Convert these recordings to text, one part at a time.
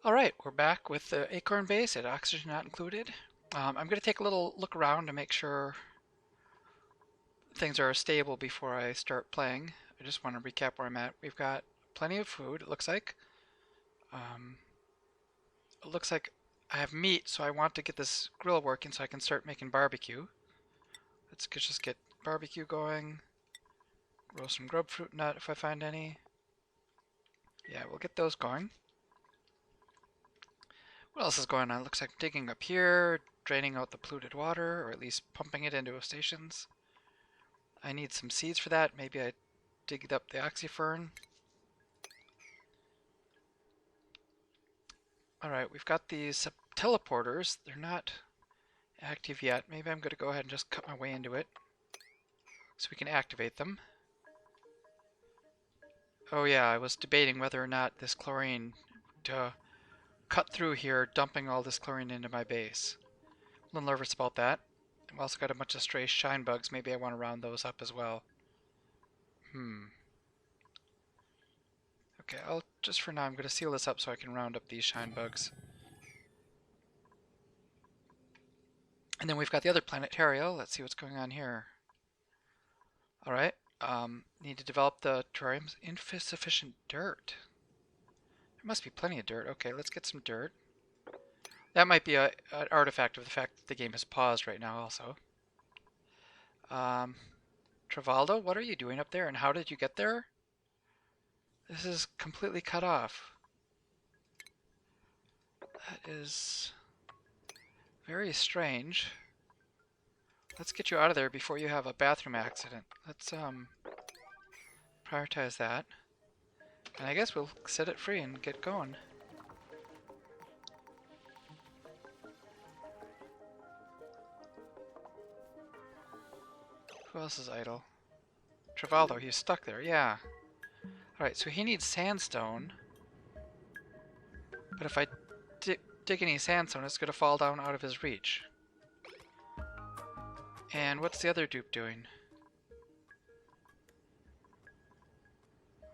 Alright, we're back with the Acorn base at oxygen not included. I'm going to take a little look around to make sure things are stable before I start playing. I just want to recap where I'm at. We've got plenty of food, it looks like. Um, it looks like I have meat, so I want to get this grill working so I can start making barbecue. Let's just get barbecue going. Grow some grubfruit nut if I find any. Yeah, we'll get those going. What else is going on? Looks like digging up here, draining out the polluted water, or at least pumping it into stations. I need some seeds for that. Maybe I dig up the oxyfern. Alright, we've got these teleporters. They're not active yet. Maybe I'm going to go ahead and just cut my way into it so we can activate them. Oh yeah, I was debating whether or not this chlorine to cut through here, dumping all this chlorine into my base. A little nervous about that. I've also got a bunch of stray shine bugs. Maybe I want to round those up as well. Okay, I'll just for now I'm going to seal this up so I can round up these shine bugs. And then we've got the other planet, Terrio. Let's see what's going on here. Alright, need to develop the terrarium's insufficient dirt. There must be plenty of dirt. Okay, let's get some dirt. That might be an artifact of the fact that the game is paused right now also. Travaldo, what are you doing up there and how did you get there? This is completely cut off. That is very strange. Let's get you out of there before you have a bathroom accident. Let's prioritize that. And I guess we'll set it free and get going. Who else is idle? Travaldo, he's stuck there, yeah. Alright, so he needs sandstone. But if I dig any sandstone, it's going to fall down out of his reach. And what's the other dupe doing?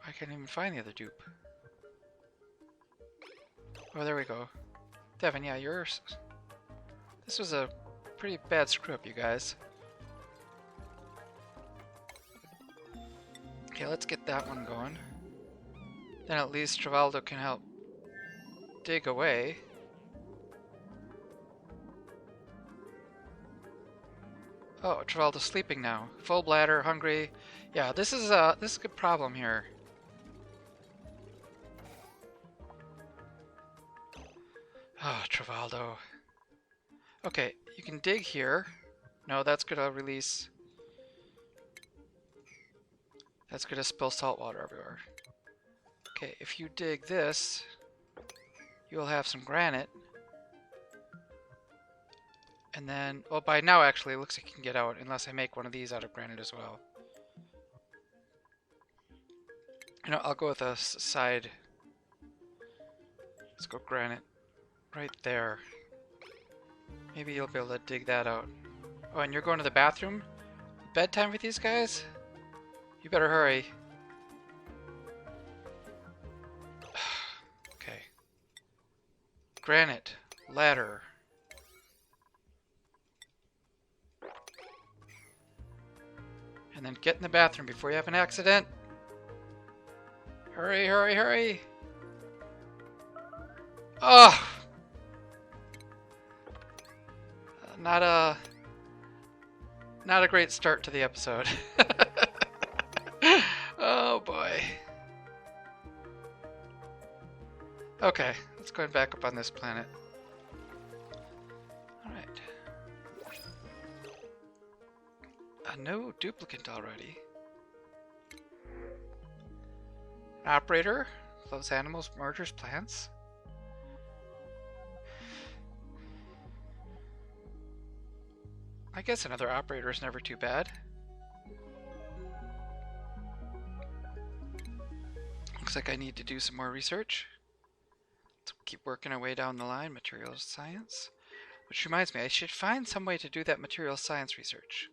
I can't even find the other dupe. Oh, there we go. Devin, yeah, yours. This was a pretty bad screw up, you guys. Okay, let's get that one going. Then at least Travaldo can help dig away. Oh, Travaldo's sleeping now. Full bladder, hungry. Yeah, this is a good problem here. Ah, oh, Travaldo. Okay, you can dig here. No, that's gonna release. That's gonna spill salt water everywhere. Okay, if you dig this, you'll have some granite. And then, well, by now actually it looks like you can get out unless I make one of these out of granite as well. You know, I'll go with a side. Let's go granite. Right there. Maybe you'll be able to dig that out. Oh, and you're going to the bathroom? Bedtime with these guys? You better hurry. Okay. Granite. Ladder. And then get in the bathroom before you have an accident. Hurry, hurry, hurry. Oh! Not a great start to the episode. Oh boy. Okay, let's go back up on this planet. Alright. No duplicant already. An operator loves animals, murders plants. I guess another operator is never too bad. Looks like I need to do some more research. Let's keep working our way down the line. Materials science. Which reminds me, I should find some way to do that materials science research.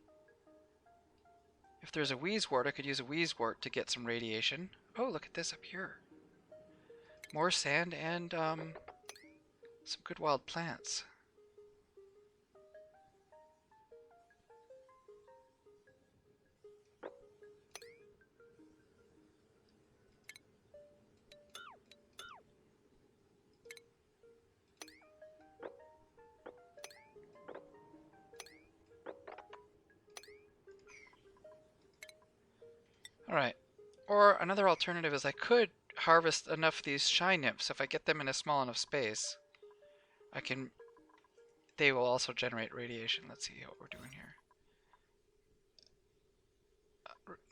If there's a wheezewort, I could use a wheezewort to get some radiation. Oh, look at this up here. More sand and Some good wild plants. Alright. Or another alternative is I could harvest enough of these shine nymphs. If I get them in a small enough space, they will also generate radiation. Let's see what we're doing here.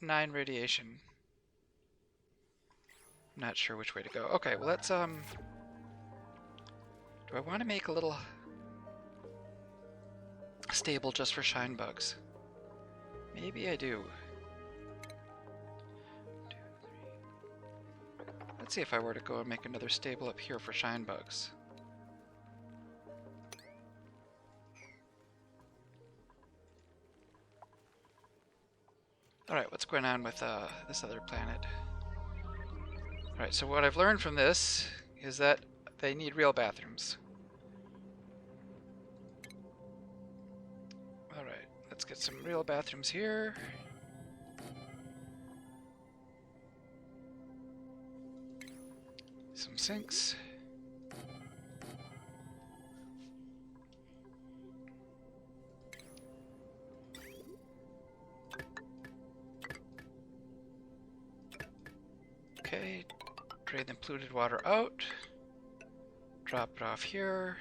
9 radiation. I'm not sure which way to go. Okay, well let's, do I want to make a little stable just for shine bugs? Maybe I do. Let's see if I were to go and make another stable up here for shine bugs. Alright, what's going on with this other planet? Alright, so what I've learned from this is that they need real bathrooms. Alright, let's get some real bathrooms here. Some sinks. Okay, drain the polluted water out. Drop it off here.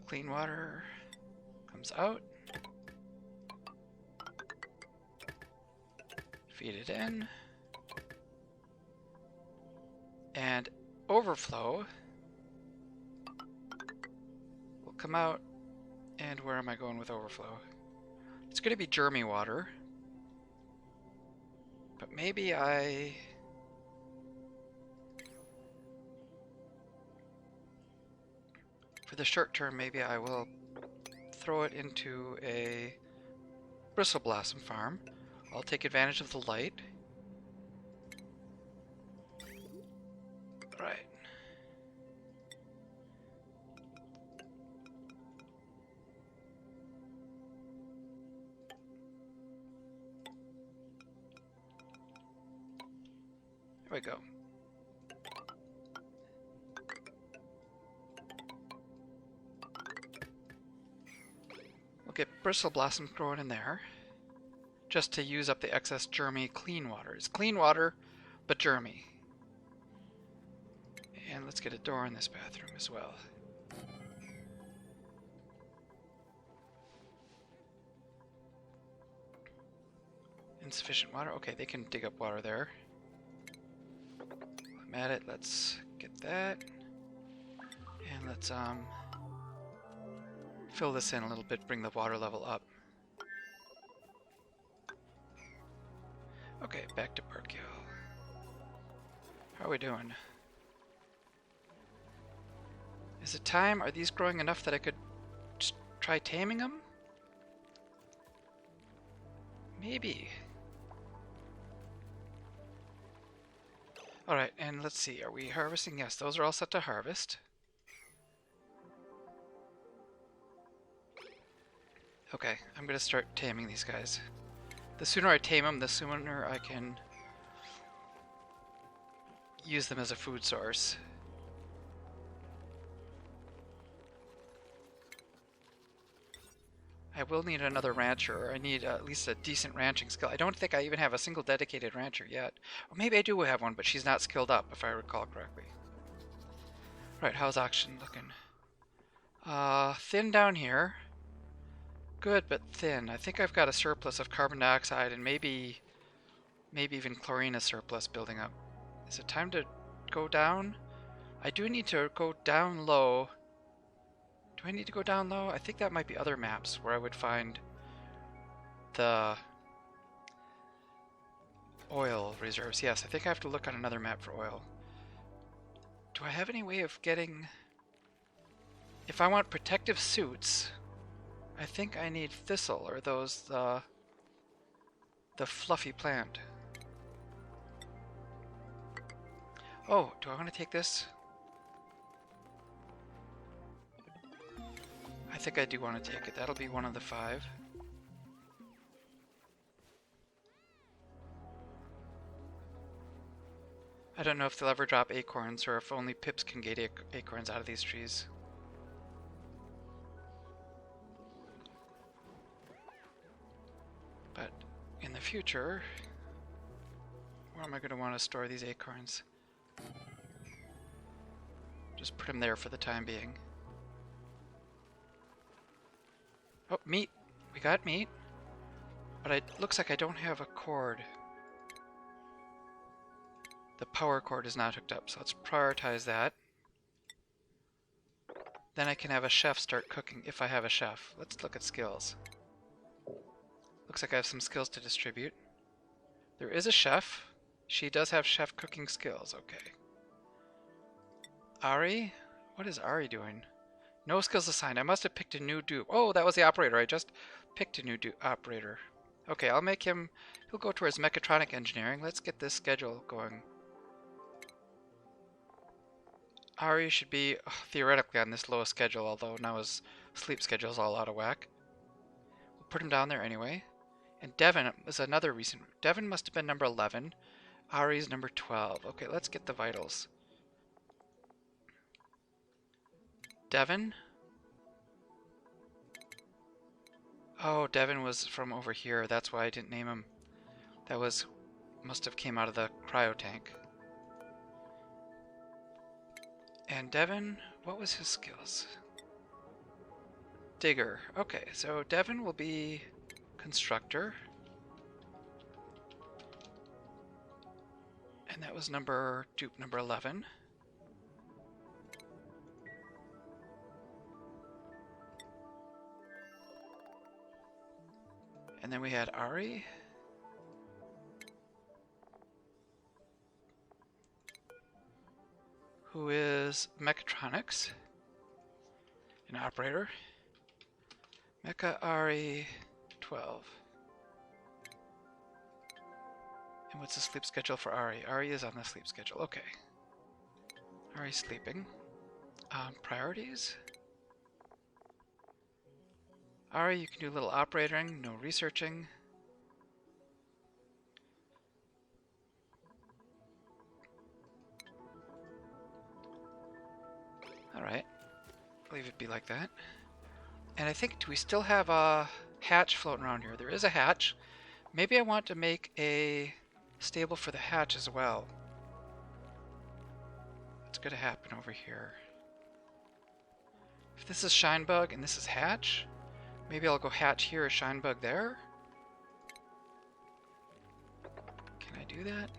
Clean water comes out. Feed it in. And overflow will come out. And where am I going with overflow? It's going to be germy water. But maybe for the short term, maybe I will throw it into a bristle blossom farm. I'll take advantage of the light. Right. There we go. We'll get bristle blossom growing in there, just to use up the excess germy clean water. It's clean water, but germy. And let's get a door in this bathroom as well. Insufficient water. Okay, they can dig up water there. I'm at it. Let's get that. And let's fill this in a little bit, bring the water level up. Okay, back to Parkhill. How are we doing? Is it time? Are these growing enough that I could just try taming them? Maybe. Alright, and let's see. Are we harvesting? Yes, those are all set to harvest. Okay, I'm going to start taming these guys. The sooner I tame them, the sooner I can use them as a food source. I will need another rancher, or I need at least a decent ranching skill. I don't think I even have a single dedicated rancher yet. Or maybe I do have one, but she's not skilled up, if I recall correctly. Right, how's oxygen looking? Thin down here. Good, but thin. I think I've got a surplus of carbon dioxide and maybe even chlorine is surplus building up. Is it time to go down? I do need to go down low. Do I need to go down low? I think that might be other maps where I would find the oil reserves. Yes, I think I have to look on another map for oil. Do I have any way of getting... If I want protective suits, I think I need thistle, or those, the fluffy plant. Oh, do I want to take this? I think I do want to take it. That'll be one of the 5. I don't know if they'll ever drop acorns or if only pips can get acorns out of these trees. But in the future, where am I going to want to store these acorns? Just put them there for the time being. Oh, meat! We got meat. But it looks like I don't have a cord. The power cord is not hooked up, so let's prioritize that. Then I can have a chef start cooking if I have a chef. Let's look at skills. Looks like I have some skills to distribute. There is a chef. She does have chef cooking skills. Okay. Ari? What is Ari doing? No skills assigned. I must have picked a new dupe. Oh, that was the operator. I just picked a new operator. Okay, I'll make him... He'll go towards mechatronic engineering. Let's get this schedule going. Ari should be theoretically on this lowest schedule, although now his sleep schedule is all out of whack. We'll put him down there anyway. And Devin is another recent... Devin must have been number 11. Ari's number 12. Okay, let's get the vitals. Devin? Oh, Devin was from over here. That's why I didn't name him. That was... must have came out of the cryo tank. And Devin, what was his skills? Digger. Okay, so Devin will be constructor. And that was dupe number 11. And then we had Ari. Who is mechatronics, an operator. Mecha Ari 12. And what's the sleep schedule for Ari? Ari is on the sleep schedule. Okay. Ari's sleeping. Priorities. Ari, you can do a little operating, no researching. Alright, I'll leave it be like that. And I think, do we still have a hatch floating around here? There is a hatch. Maybe I want to make a stable for the hatch as well. What's going to happen over here? If this is Shinebug and this is hatch, maybe I'll go hatch here, Shinebug there. Can I do that?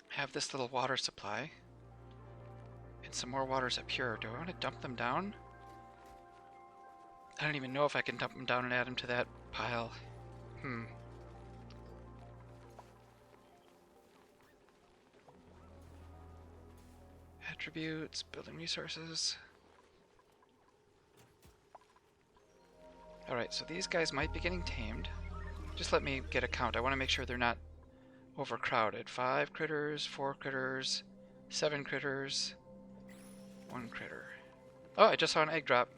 Have this little water supply. And some more waters up here. Do I want to dump them down? I don't even know if I can dump them down and add them to that pile. Attributes, building resources. Alright, so these guys might be getting tamed. Just let me get a count. I want to make sure they're not overcrowded. 5 critters, 4 critters, 7 critters, 1 critter. Oh, I just saw an egg drop.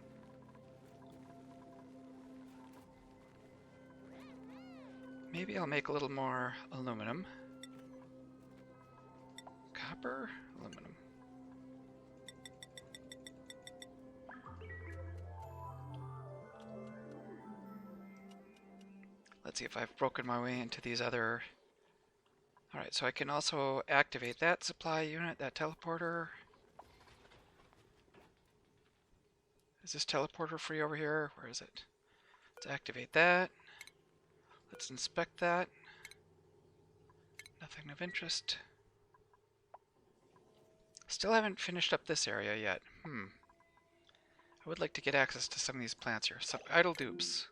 Maybe I'll make a little more aluminum. Copper, aluminum. Let's see if I've broken my way into these other... Alright, so I can also activate that supply unit, that teleporter. Is this teleporter free over here? Where is it? Let's activate that. Let's inspect that. Nothing of interest. Still haven't finished up this area yet. I would like to get access to some of these plants here. Some idle dupes.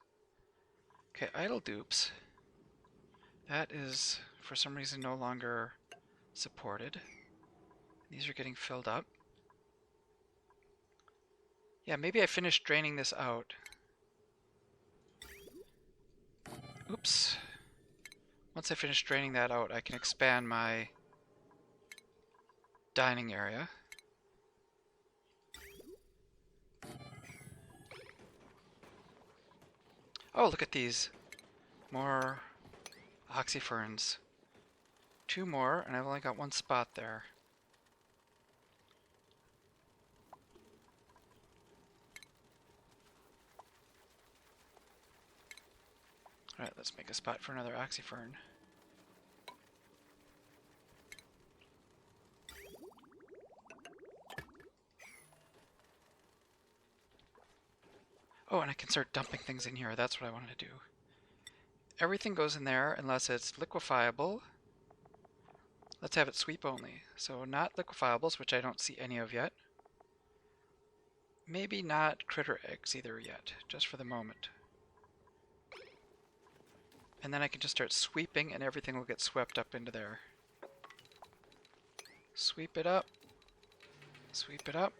Okay, idle dupes. That is, for some reason, no longer supported. These are getting filled up. Yeah, maybe I finished draining this out. Oops. Once I finish draining that out, I can expand my dining area. Oh, look at these. More oxyferns. 2 more, and I've only got 1 spot there. Alright, let's make a spot for another oxyfern. Oh, and I can start dumping things in here. That's what I wanted to do. Everything goes in there unless it's liquefiable. Let's have it sweep only. So not liquefiables, which I don't see any of yet. Maybe not critter eggs either yet, just for the moment. And then I can just start sweeping and everything will get swept up into there. Sweep it up. Sweep it up.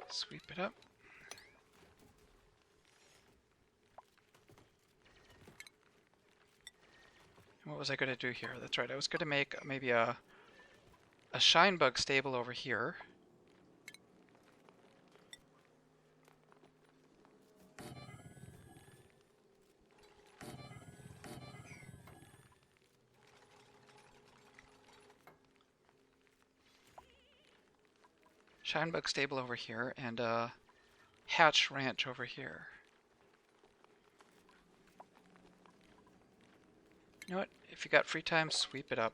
Sweep it up. And what was I going to do here? That's right, I was going to make maybe a shine bug stable over here. Shine bug stable over here and a hatch ranch over here. You know what? If you got free time, sweep it up.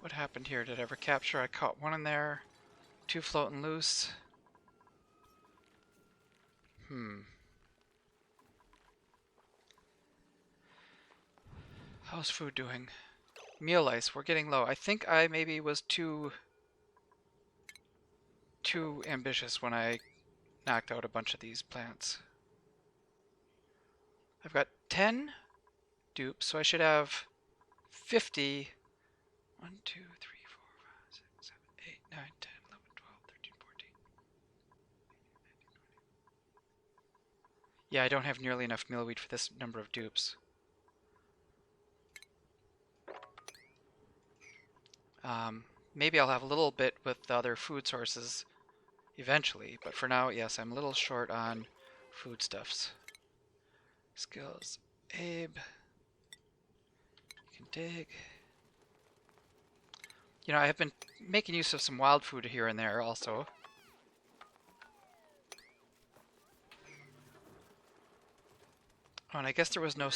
What happened here? Did I ever capture? I caught 1 in there. 2 floating loose. How's food doing? Meal ice, we're getting low. I think I maybe was too ambitious when I knocked out a bunch of these plants. I've got 10 dupes, so I should have 50. 1, 2, 3, 4, 5, 6, 7, 8, 9, 10, 11, 12, 13, 14. Yeah, I don't have nearly enough mealweed for this number of dupes. Maybe I'll have a little bit with the other food sources eventually, but for now, yes, I'm a little short on foodstuffs. Skills. Abe. You can dig. You know, I have been making use of some wild food here and there also. Oh, and I guess there was no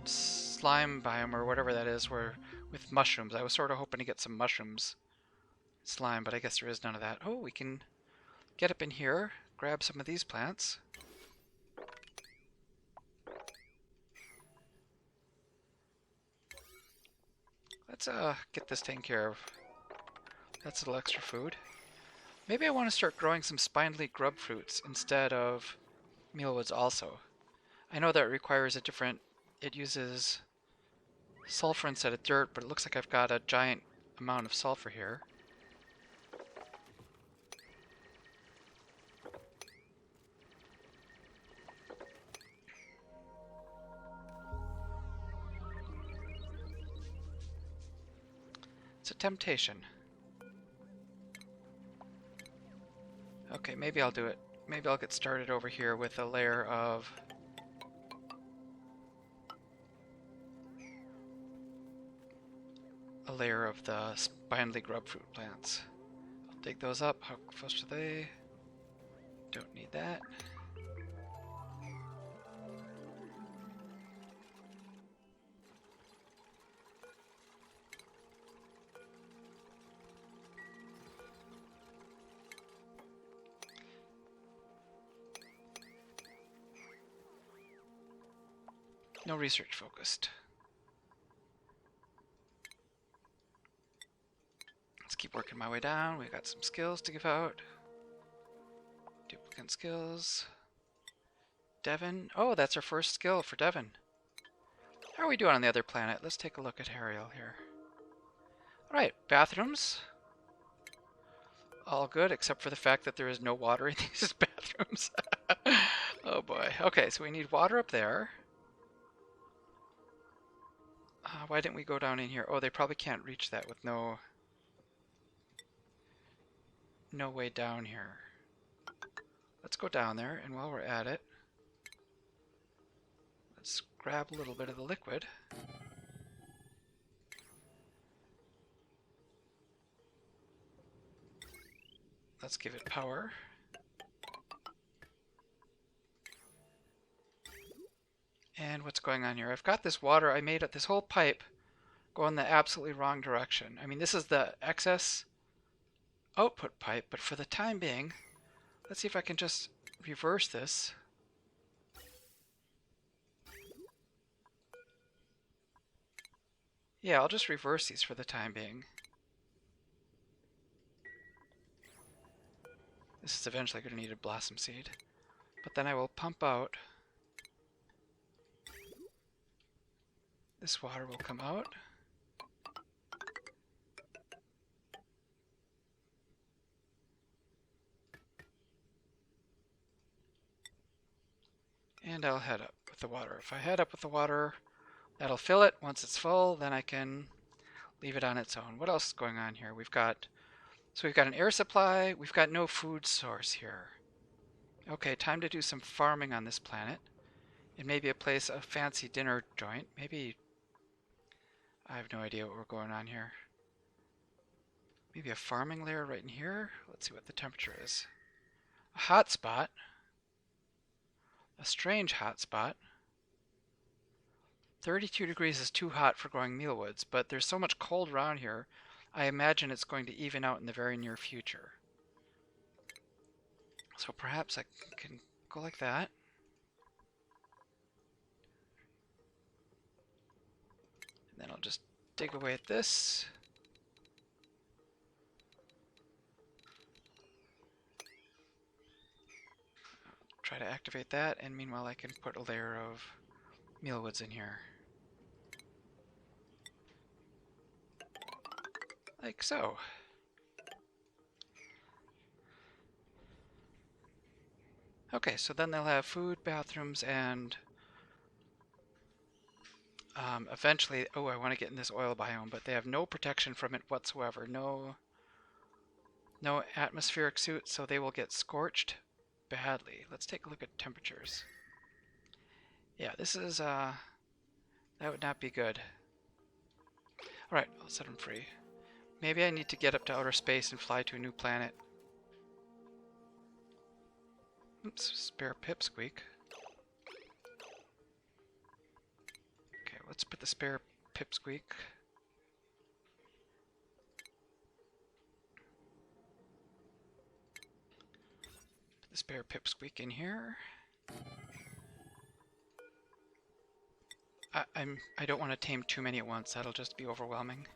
slime biome or whatever that is where with mushrooms. I was sort of hoping to get some mushrooms slime, but I guess there is none of that. Oh, we can get up in here, grab some of these plants. Let's get this taken care of. That's a little extra food. Maybe I want to start growing some spindly grub fruits instead of mealwoods also. I know that requires a different, it uses sulfur instead of dirt, but it looks like I've got a giant amount of sulfur here. It's a temptation. Okay, maybe I'll do it. Maybe I'll get started over here with a layer of the spindly grubfruit plants. I'll dig those up. How close are they? Don't need that. No research focused. Let's keep working my way down. We've got some skills to give out. Duplicate skills. Devon. Oh, that's our first skill for Devon. How are we doing on the other planet? Let's take a look at Ariel here. Alright, bathrooms. All good, except for the fact that there is no water in these bathrooms. Oh boy. Okay, so we need water up there. Why didn't we go down in here? Oh, they probably can't reach that with no way down here. Let's go down there, and while we're at it, let's grab a little bit of the liquid. Let's give it power. And what's going on here? I've got this water, I made this whole pipe go in the absolutely wrong direction. I mean, this is the excess output pipe, but for the time being, let's see if I can just reverse this. Yeah, I'll just reverse these for the time being. This is eventually going to need a blossom seed. But then I will pump out. This water will come out. And I'll head up with the water. If I head up with the water, that'll fill it. Once it's full, then I can leave it on its own. What else is going on here? We've got an air supply. We've got no food source here. Okay, time to do some farming on this planet. It may be a fancy dinner joint. Maybe, I have no idea what we're going on here. Maybe a farming layer right in here. Let's see what the temperature is. A hot spot. A strange hot spot. 32 degrees is too hot for growing mealwoods, but there's so much cold around here, I imagine it's going to even out in the very near future. So perhaps I can go like that. And then I'll just dig away at this. Try to activate that, and meanwhile I can put a layer of mealwoods in here. Like so. Okay, so then they'll have food, bathrooms, and eventually, oh, I want to get in this oil biome, but they have no protection from it whatsoever. No atmospheric suit, so they will get scorched badly. Let's take a look at temperatures. Yeah, this is, that would not be good. Alright, I'll set them free. Maybe I need to get up to outer space and fly to a new planet. Oops, spare pipsqueak. Okay, let's put the spare pipsqueak. Put the spare pipsqueak in here. I don't want to tame too many at once. That'll just be overwhelming.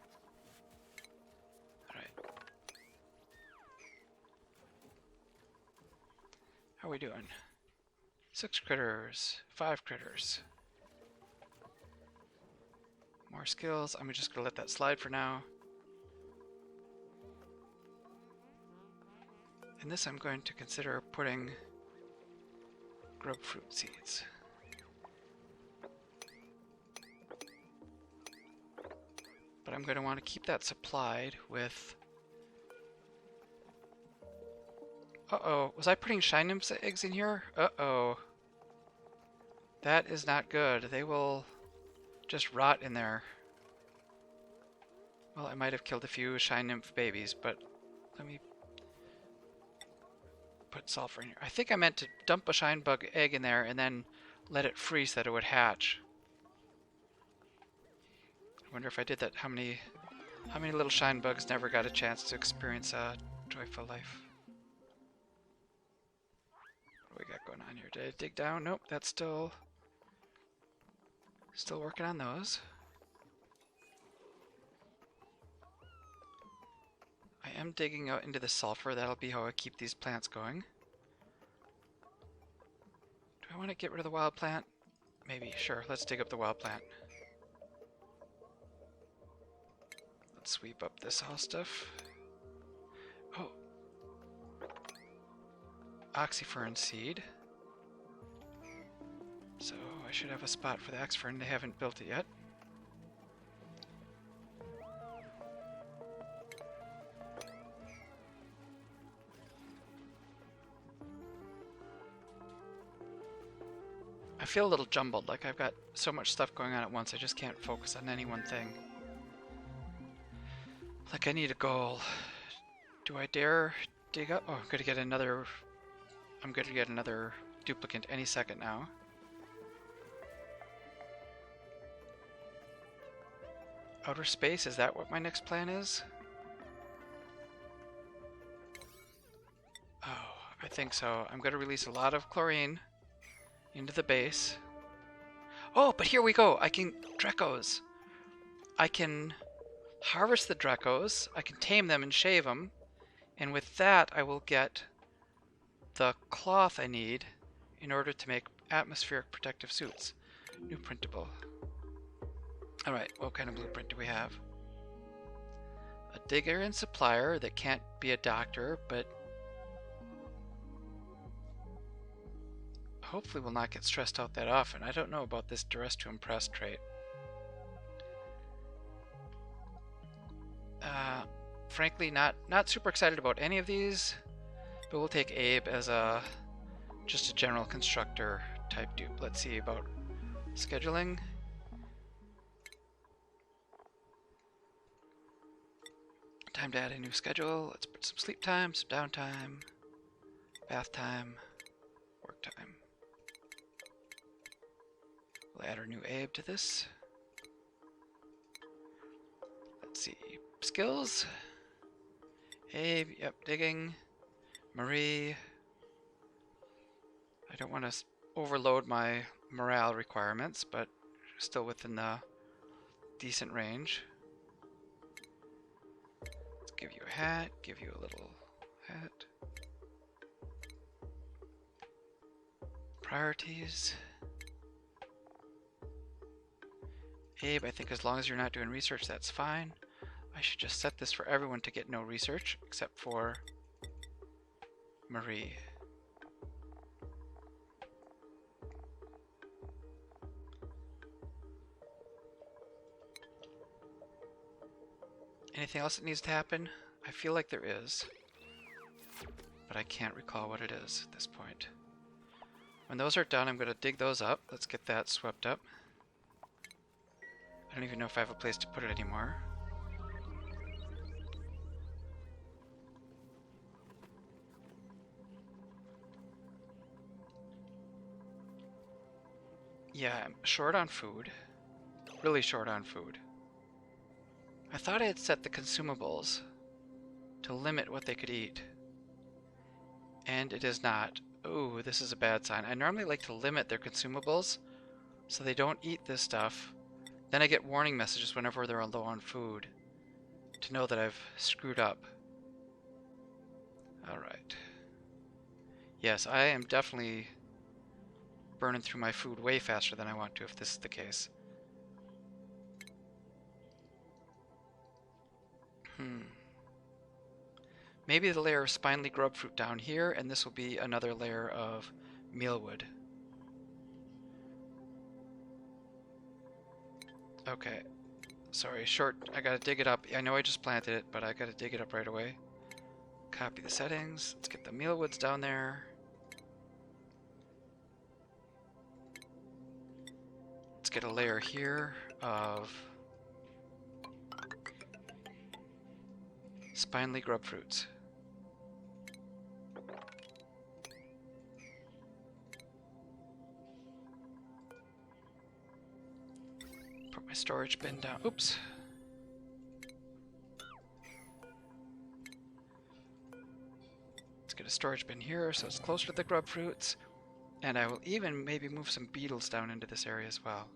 Alright. How are we doing? 6 critters. 5 critters. More skills. I'm just going to let that slide for now. In this I'm going to consider putting grub fruit seeds. But I'm going to want to keep that supplied with... Uh-oh, was I putting shine nymphs eggs in here? Uh-oh. That is not good. They will just rot in there. Well, I might have killed a few shine nymph babies, but let me put sulfur in here. I think I meant to dump a shine bug egg in there and then let it freeze so that it would hatch. I wonder if I did that, how many little shine bugs never got a chance to experience a joyful life. What do we got going on here? Did I dig down? Nope, that's still working on those. I am digging out into the sulfur. That'll be how I keep these plants going. Do I want to get rid of the wild plant? Maybe, sure. Let's dig up the wild plant. sweep up this all stuff. Oh. Oxyfern seed. So I should have a spot for the oxyfern. They haven't built it yet. I feel a little jumbled, like I've got so much stuff going on at once, I just can't focus on any one thing. Like I need a goal. Do I dare dig up? Oh, I'm gonna get another duplicate any second now. Outer space, is that what my next plan is? Oh, I think so. I'm gonna release a lot of chlorine into the base. Oh, but here we go. I can Drecos. I can harvest the Drecos. I can tame them and shave them. And with that, I will get the cloth I need in order to make atmospheric protective suits. New printable. Alright, what kind of blueprint do we have? A digger and supplier that can't be a doctor, but hopefully will not get stressed out that often. I don't know about this duress to impress trait. Frankly, not super excited about any of these, but we'll take Abe as just a general constructor type dupe. Let's see about scheduling. Time to add a new schedule. Let's put some sleep time, some downtime, bath time, work time. We'll add our new Abe to this. Let's see. Skills. Abe, yep, digging. Marie. I don't want to overload my morale requirements, but still within the decent range. Let's give you a hat, give you a little hat. Priorities. Abe, I think as long as you're not doing research, that's fine. I should just set this for everyone to get no research, except for Marie. Anything else that needs to happen? I feel like there is, but I can't recall what it is at this point. When those are done, I'm going to dig those up. Let's get that swept up. I don't even know if I have a place to put it anymore. Yeah, I'm short on food. Really short on food. I thought I had set the consumables to limit what they could eat. And it is not. Ooh, this is a bad sign. I normally like to limit their consumables so they don't eat this stuff. Then I get warning messages whenever they're low on food to know that I've screwed up. Alright. Yes, I am definitely burning through my food way faster than I want to if this is the case. Maybe the layer of spindly grub fruit down here, and this will be another layer of mealwood. Okay. Sorry, short. I gotta dig it up. I know I just planted it, but I gotta dig it up right away. Copy the settings. Let's get the mealwoods down there. Let's get a layer here of spindly grub fruits. Put my storage bin down. Oops. Let's get a storage bin here so it's closer to the grub fruits. And I will even maybe move some beetles down into this area as well.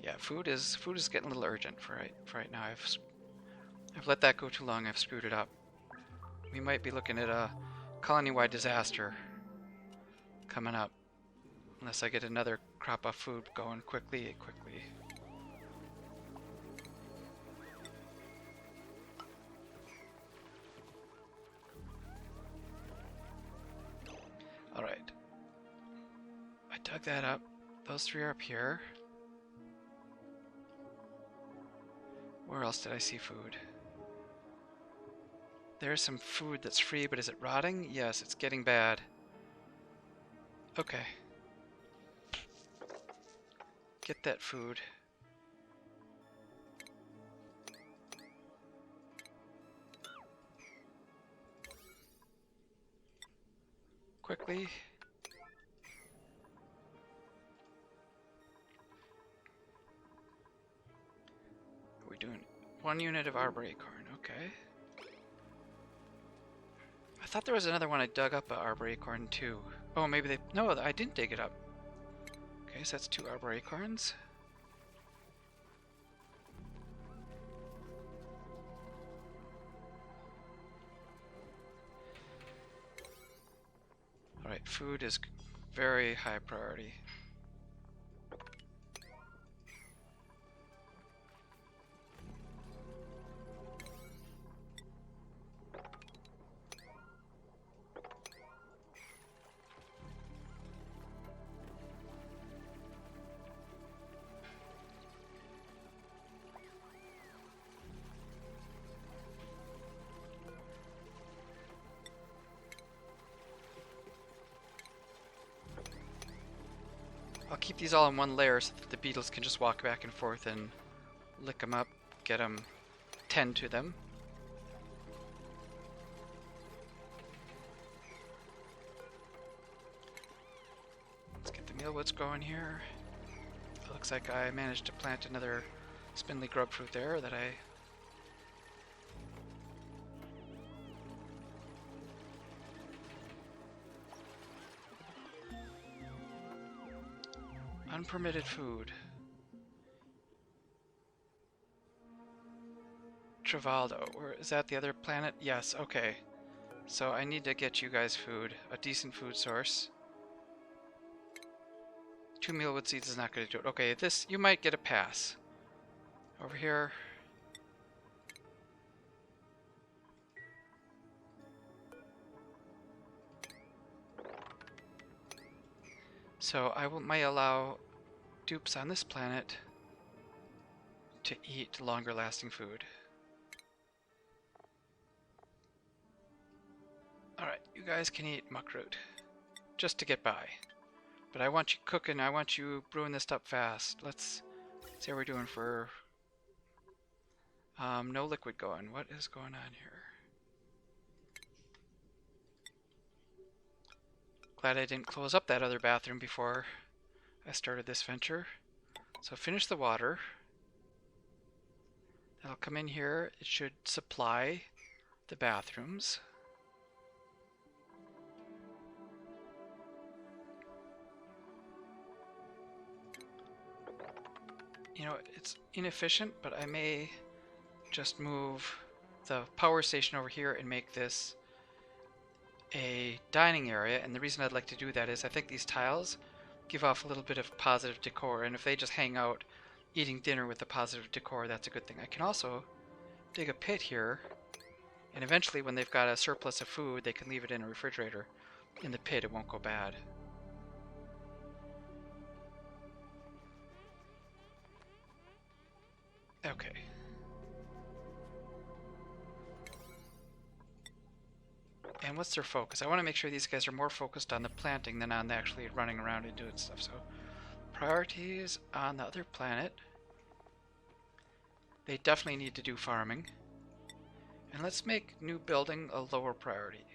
Yeah, food is getting a little urgent for right now. I've let that go too long. I've screwed it up. We might be looking at a colony-wide disaster coming up. Unless I get another crop of food going quickly. Alright. I dug that up. Those three are up here. Where else did I see food? There's some food that's free, but is it rotting? Yes, it's getting bad. Okay. Get that food. Quickly. Are we doing 1 unit of arbor acorn? Okay. I thought there was another one I dug up, an arbor acorn too. Oh, maybe they... No, I didn't dig it up. Okay, so that's 2 arbor acorns. Alright, food is very high priority. I'll keep these all in one layer so that the beetles can just walk back and forth and lick them up, get them, tend to them. Let's get the mealwoods going here. It looks like I managed to plant another spindly grub fruit there that I... Unpermitted food. Travaldo. Where is that, the other planet? Yes, okay. So I need to get you guys food. A decent food source. 2 mealwood seeds is not going to do it. Okay, this, you might get a pass. Over here. So I might allow dupes on this planet to eat longer lasting food. Alright, you guys can eat muckroot. Just to get by. But I want you cooking, I want you brewing this up fast. Let's see how we're doing for... no liquid going. What is going on here? Glad I didn't close up that other bathroom before I started this venture. So finish the water. That'll come in here. It should supply the bathrooms. You know, it's inefficient, but I may just move the power station over here and make this a dining area. And the reason I'd like to do that is I think these tiles give off a little bit of positive decor, and if they just hang out eating dinner with the positive decor, that's a good thing. I can also dig a pit here, and eventually when they've got a surplus of food, they can leave it in a refrigerator. In the pit, it won't go bad. Okay. And what's their focus? I want to make sure these guys are more focused on the planting than on actually running around and doing stuff. So, priorities on the other planet. They definitely need to do farming. And let's make new building a lower priority.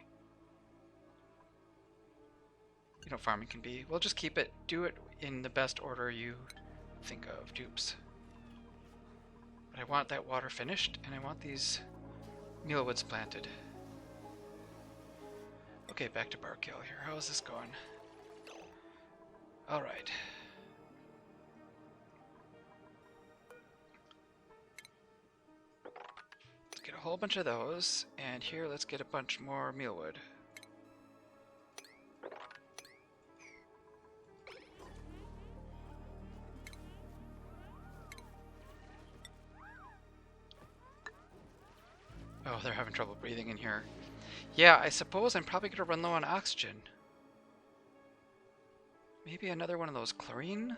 You know, farming can be. We'll just keep it, do it in the best order you think of, dupes. But I want that water finished, and I want these mealwoods planted. Okay, back to Barkill here. How is this going? Alright. Let's get a whole bunch of those, and here let's get a bunch more mealwood. Oh, they're having trouble breathing in here. Yeah, I suppose I'm probably going to run low on oxygen. Maybe another one of those chlorine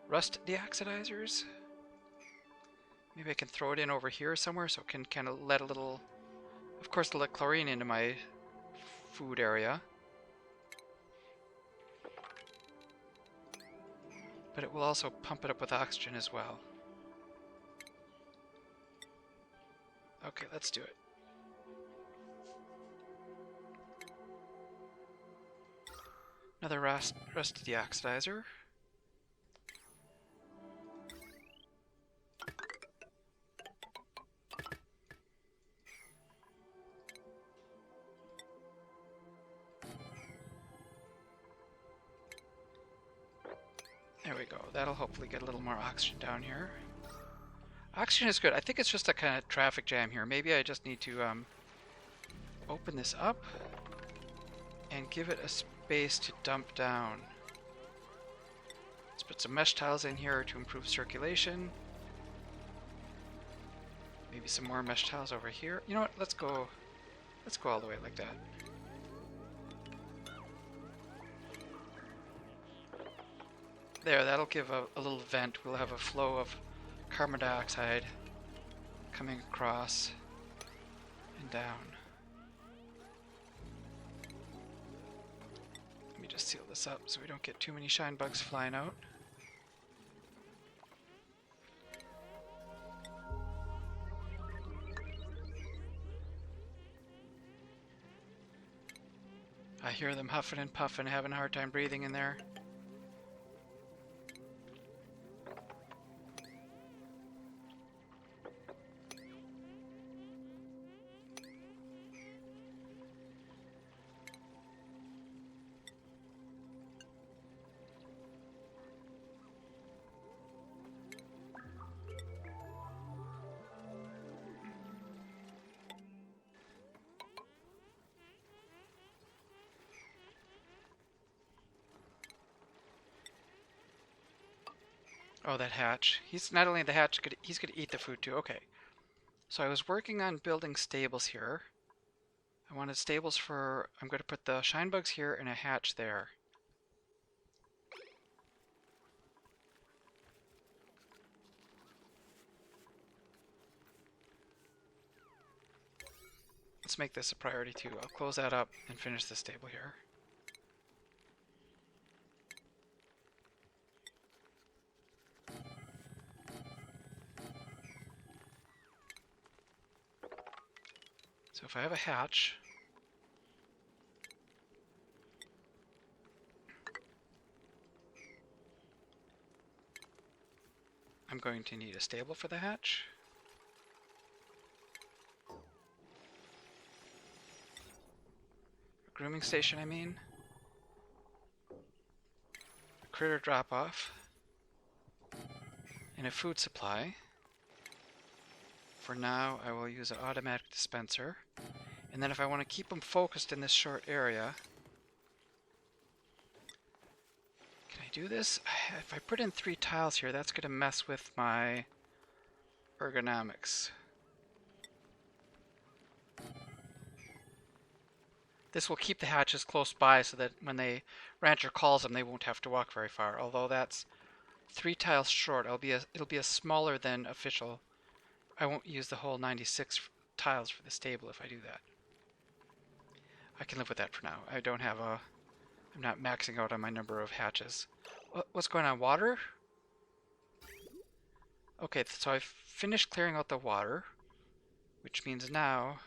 rust deoxidizers? Maybe I can throw it in over here somewhere so it can kind of let a little... Of course, let chlorine into my food area. But it will also pump it up with oxygen as well. Okay, let's do it. Another rust deoxidizer. There we go. That'll hopefully get a little more oxygen down here. Oxygen is good. I think it's just a kind of traffic jam here. Maybe I just need to open this up and give it a space to dump down. Let's put some mesh tiles in here to improve circulation. Maybe some more mesh tiles over here. You know what? Let's go all the way like that. There, that'll give a little vent. We'll have a flow of carbon dioxide coming across and down. Let me just seal this up so we don't get too many shine bugs flying out. I hear them huffing and puffing, having a hard time breathing in there. Oh, that hatch. He's not only the hatch, he's gonna eat the food too. Okay. So I was working on building stables here. I wanted stables for... I'm going to put the shine bugs here and a hatch there. Let's make this a priority too. I'll close that up and finish the stable here. So if I have a hatch, I'm going to need a stable for the hatch. A grooming station, I mean. A critter drop-off. And a food supply. For now, I will use an automatic dispenser. And then if I want to keep them focused in this short area, can I do this? If I put in 3 tiles here, that's going to mess with my ergonomics. This will keep the hatches close by so that when the rancher calls them, they won't have to walk very far. Although that's 3 tiles short, it'll be a smaller than official. I won't use the whole 96 tiles for the stable if I do that. I can live with that for now. I'm not maxing out on my number of hatches. What's going on? Water? Okay, so I've finished clearing out the water, which means now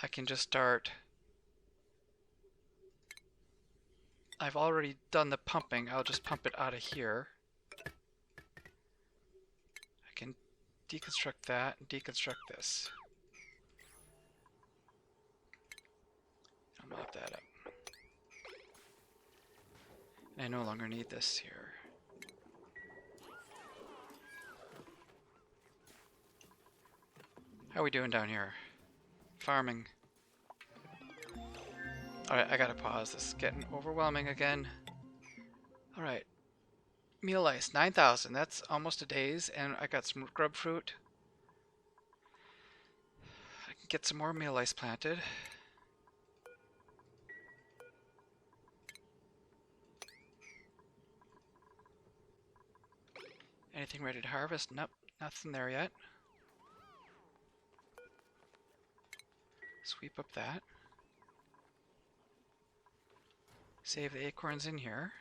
I can just start. I've already done the pumping. I'll just pump it out of here. I can deconstruct that and deconstruct this. I'll mop that up. And I no longer need this here. How are we doing down here? Farming. Alright, I gotta pause. This is getting overwhelming again. Alright. Meal ice, 9,000. That's almost a day's. And I got some grub fruit. Get some more meal ice planted. Anything ready to harvest? Nope, nothing there yet. Sweep up that. Save the acorns in here.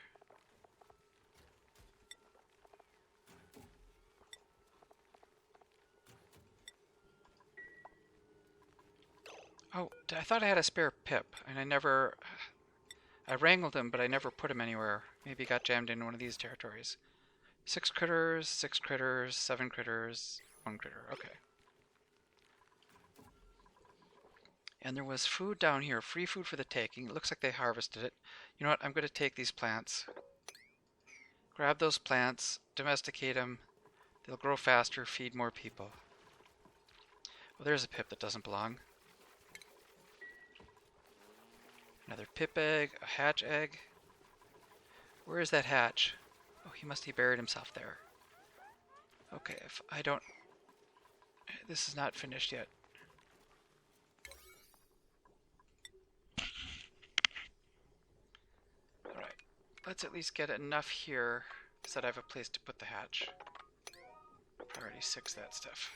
Oh, I thought I had a spare pip, and I wrangled him, but I never put him anywhere. Maybe he got jammed in one of these territories. 6 critters, 6 critters, 7 critters, 1 critter. Okay. And there was food down here, free food for the taking. It looks like they harvested it. You know what? I'm going to take these plants. Grab those plants, domesticate them. They'll grow faster, feed more people. Well, there's a pip that doesn't belong. Another pip egg, a hatch egg. Where is that hatch? Oh, he buried himself there. Okay, if I don't... This is not finished yet. Alright, let's at least get enough here so that I have a place to put the hatch. Priority 6 that stuff.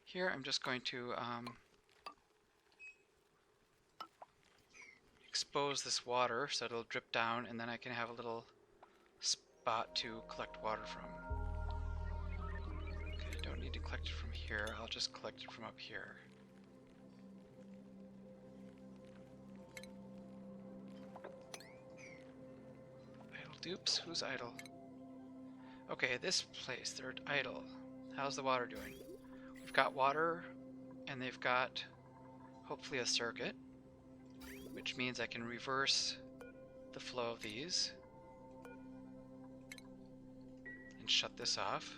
Here I'm just going to expose this water so it'll drip down, and then I can have a little spot to collect water from. Okay, I don't need to collect it from here, I'll just collect it from up here. Idle dupes? Who's idle? Okay, this place, they're idle. How's the water doing? We've got water, and they've got hopefully a circuit, which means I can reverse the flow of these and shut this off.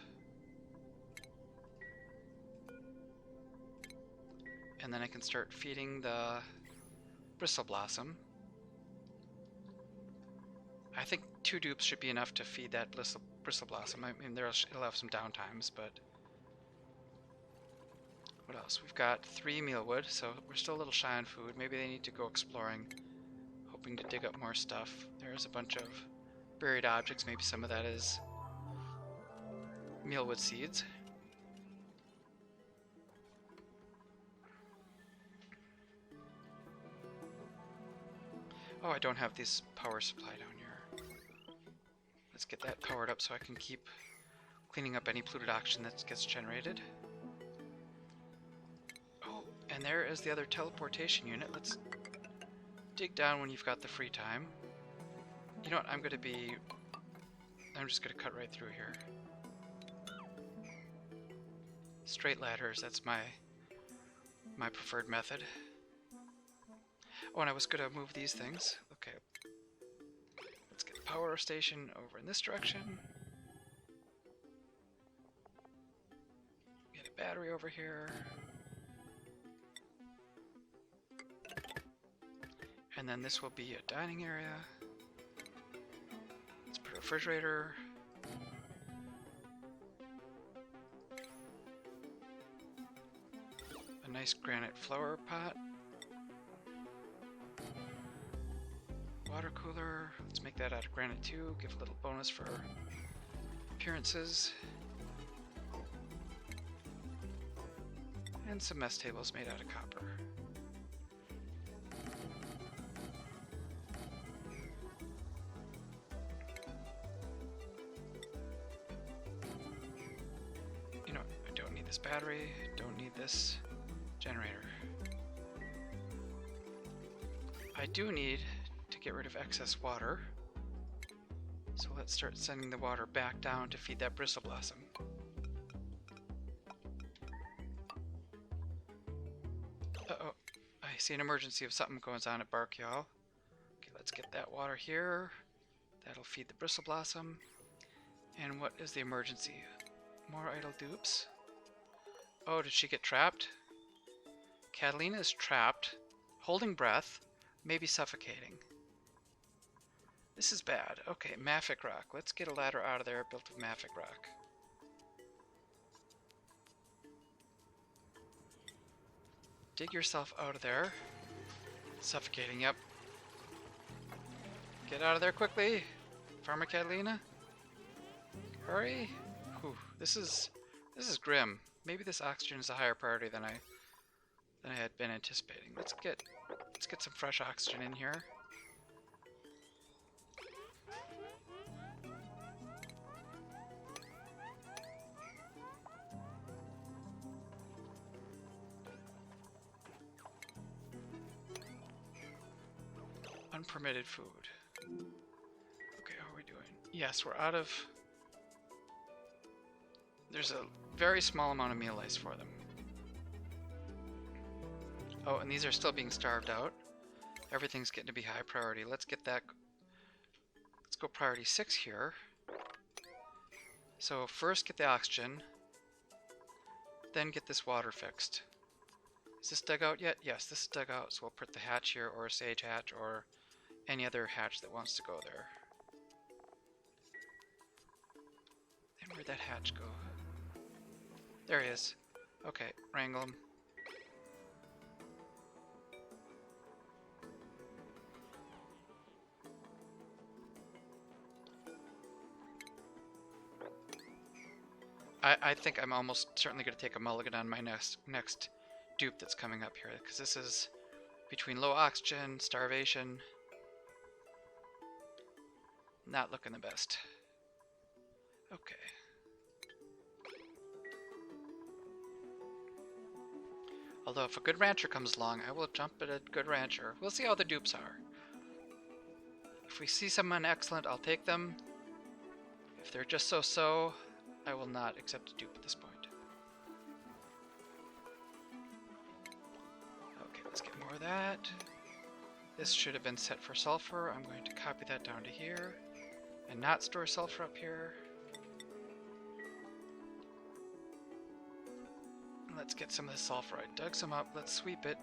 And then I can start feeding the bristle blossom. I think 2 dupes should be enough to feed that bristle blossom. I mean, it'll have some downtimes, but... What else? We've got 3 mealwood, so we're still a little shy on food. Maybe they need to go exploring, hoping to dig up more stuff. There's a bunch of buried objects. Maybe some of that is mealwood seeds. Oh, I don't have this power supply down here. Let's get that powered up so I can keep cleaning up any polluted oxygen that gets generated. And there is the other teleportation unit. Let's dig down when you've got the free time. You know what, I'm just gonna cut right through here. Straight ladders, that's my preferred method. Oh, and I was gonna move these things. Okay. Let's get the power station over in this direction. Get a battery over here. And then this will be a dining area. Let's put a refrigerator. A nice granite flower pot. Water cooler. Let's make that out of granite too. Give a little bonus for appearances. And some mess tables made out of copper. This battery, don't need this generator. I do need to get rid of excess water, so let's start sending the water back down to feed that bristle blossom. Uh-oh, I see an emergency of something going on at Bark, y'all. Okay, let's get that water here. That'll feed the bristle blossom. And what is the emergency? More idle dupes. Oh, did she get trapped? Catalina is trapped, holding breath. maybe suffocating. This is bad. Okay, mafic rock. Let's get a ladder out of there built of mafic rock. Dig yourself out of there. Suffocating, yep. Get out of there quickly, Farmer Catalina. Hurry. Whew, this is grim. Maybe this oxygen is a higher priority than I had been anticipating. Let's get some fresh oxygen in here. Unpermitted food. Okay, how are we doing? Yes, we're out of... There's a very small amount of meal ice for them. Oh, and these are still being starved out. Everything's getting to be high priority. Let's get that... Let's go priority 6 here. So first get the oxygen. Then get this water fixed. Is this dug out yet? Yes, this is dug out. So we'll put the hatch here, or a sage hatch, or any other hatch that wants to go there. And where'd that hatch go? There he is. Okay, wrangle him. I think I'm almost certainly going to take a mulligan on my next dupe that's coming up here, because this is between low oxygen, starvation. Not looking the best. Okay. Although if a good rancher comes along, I will jump at a good rancher. We'll see how the dupes are. If we see someone excellent, I'll take them. If they're just so-so, I will not accept a dupe at this point. Okay, let's get more of that. This should have been set for sulfur. I'm going to copy that down to here and not store sulfur up here. Let's get some of the sulfur. I dug some up. Let's sweep it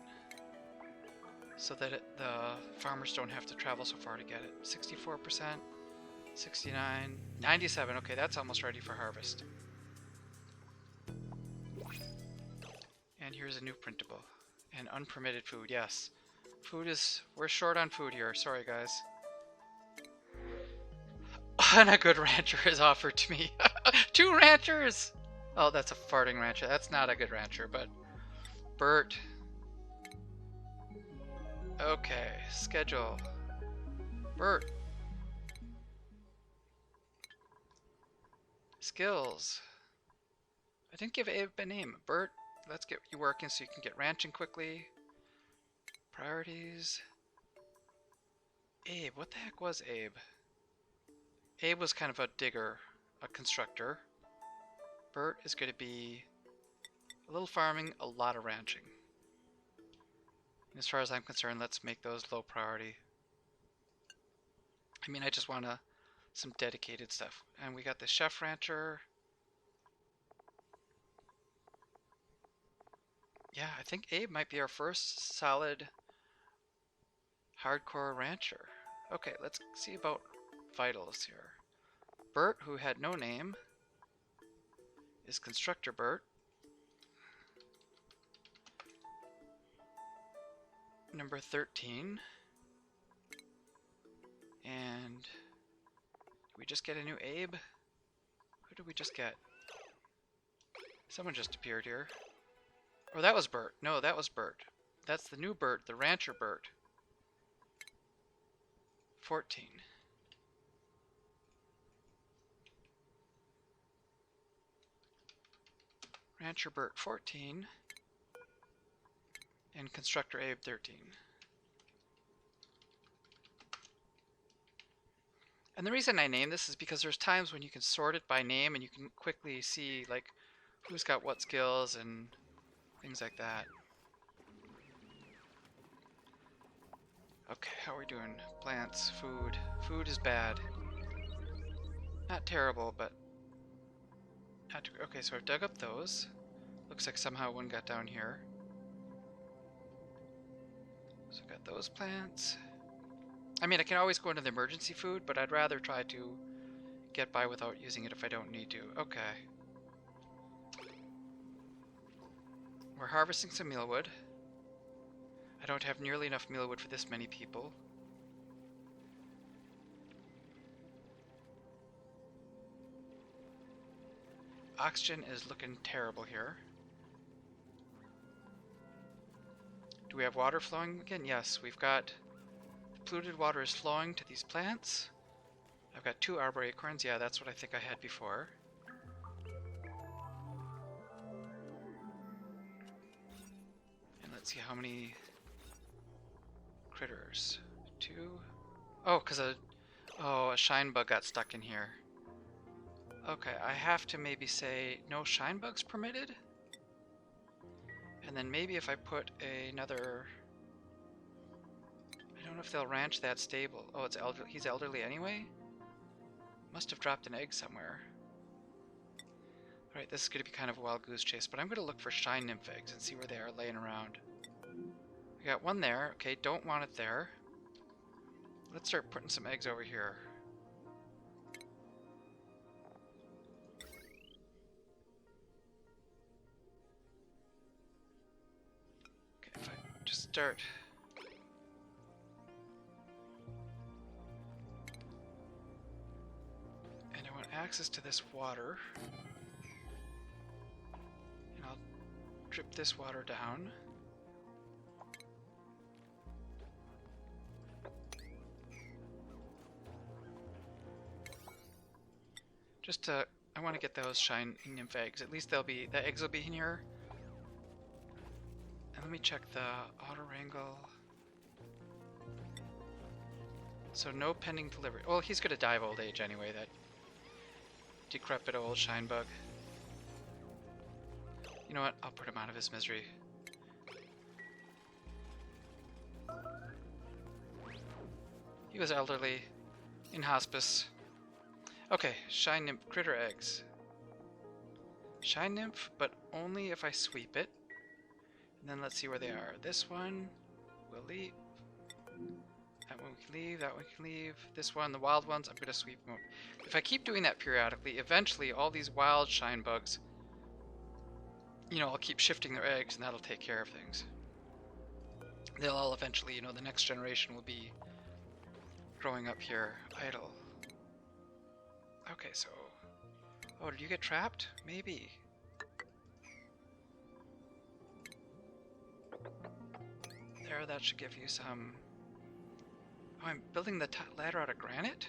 so that the farmers don't have to travel so far to get it. 64%, 69, 97. Okay, that's almost ready for harvest. And here's a new printable. And unpermitted food, yes. Food is... We're short on food here. Sorry, guys. And a good rancher is offered to me. 2 ranchers! Oh, that's a farting rancher. That's not a good rancher, but... Bert. Okay, schedule. Bert. Skills. I didn't give Abe a name. Bert, let's get you working so you can get ranching quickly. Priorities. Abe, what the heck was Abe? Abe was kind of a digger, a constructor. Bert is going to be a little farming, a lot of ranching. And as far as I'm concerned, let's make those low priority. I mean, I just want some dedicated stuff. And we got the chef rancher. Yeah, I think Abe might be our first solid hardcore rancher. Okay, let's see about vitals here. Bert, who had no name, is Constructor Bert. Number 13. And did we just get a new Abe? Who did we just get? Someone just appeared here. Oh, that was Bert. No, that was Bert. That's the new Bert, the rancher Bert. 14. Rancher Bert 14. And Constructor Abe 13. And the reason I name this is because there's times when you can sort it by name and you can quickly see like who's got what skills and things like that. Okay, how are we doing? Plants, food. Food is bad. Not terrible, but not too... Okay, so I've dug up those. Looks like somehow one got down here. So I got those plants. I mean, I can always go into the emergency food, but I'd rather try to get by without using it if I don't need to. Okay. We're harvesting some mealwood. I don't have nearly enough mealwood for this many people. Oxygen is looking terrible here. Do we have water flowing again? Yes, we've got polluted water is flowing to these plants. I've got 2 arbor acorns. Yeah, that's what I think I had before. And let's see how many critters. 2. Oh, because a shine bug got stuck in here. Okay, I have to maybe say no shine bugs permitted. And then maybe if I put another... I don't know if they'll ranch that stable. Oh, it's elderly. He's elderly anyway? Must have dropped an egg somewhere. Alright, this is going to be kind of a wild goose chase, but I'm going to look for shine nymph eggs and see where they are laying around. We got one there. Okay, don't want it there. Let's start putting some eggs over here. Okay, if I just start... And I want access to this water. And I'll drip this water down. Just to, I want to get those shine nymph eggs. At least they'll be, the eggs will be in here. And let me check the auto wrangle. So no pending delivery. Well, he's gonna die of old age anyway, that decrepit old shine bug. You know what? I'll put him out of his misery. He was elderly, in hospice. Okay, shine nymph critter eggs. Shine nymph, but only if I sweep it. And then let's see where they are. This one will leave. That one we can leave, that one we can leave. This one, the wild ones, I'm going to sweep them. If I keep doing that periodically, eventually all these wild shine bugs, you know, I'll keep shifting their eggs and that'll take care of things. They'll all eventually, you know, the next generation will be growing up here idle. Okay, so... Oh, did you get trapped? Maybe. There, that should give you some... Oh, I'm building the ladder out of granite?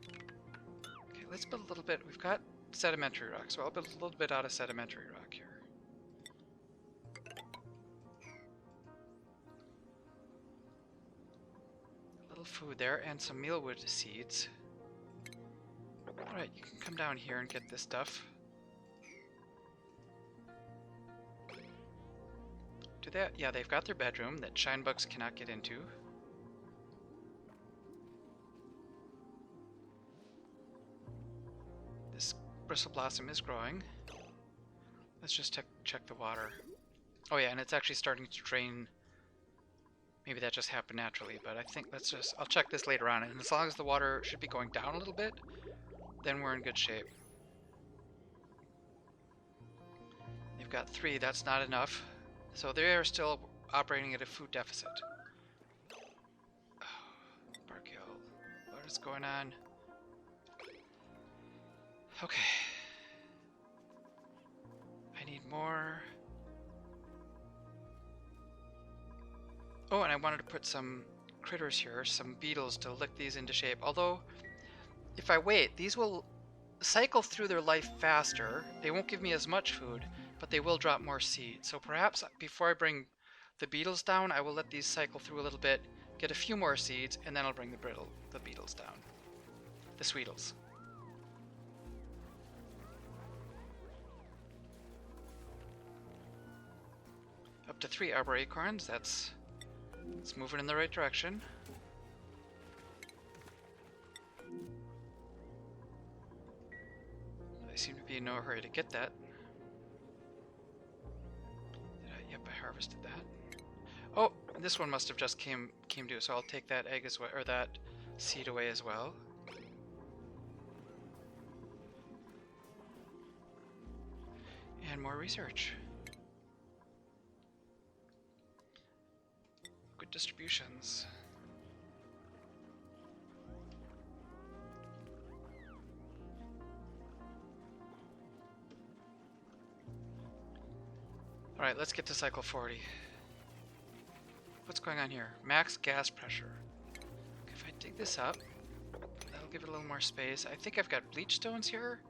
Okay, let's build a little bit. We've got sedimentary rock, so I'll build a little bit out of sedimentary rock here. A little food there, and some mealwood seeds. Alright, you can come down here and get this stuff. Do that? Yeah, they've got their bedroom that shine bugs cannot get into. This bristle blossom is growing. Let's just check the water. Oh yeah, and it's actually starting to drain. Maybe that just happened naturally, but I think let's just... I'll check this later on, and as long as the water should be going down a little bit, then we're in good shape. They've got 3, that's not enough. So they are still operating at a food deficit. Oh, Barkill, what is going on? Okay. I need more. Oh, and I wanted to put some critters here, some beetles to lick these into shape. Although, if I wait, these will cycle through their life faster. They won't give me as much food, but they will drop more seeds. So perhaps before I bring the beetles down, I will let these cycle through a little bit, get a few more seeds, and then I'll bring the beetles down. The sweetles. Up to 3 arbor acorns, it's moving in the right direction. I seem to be in no hurry to get that. Yep, I harvested that. And this one must have just came due, so I'll take that egg as well, or that seed away as well. And more research. Good distributions. Alright, let's get to cycle 40. What's going on here? Max gas pressure. Okay, if I dig this up, that'll give it a little more space. I think I've got bleach stones here.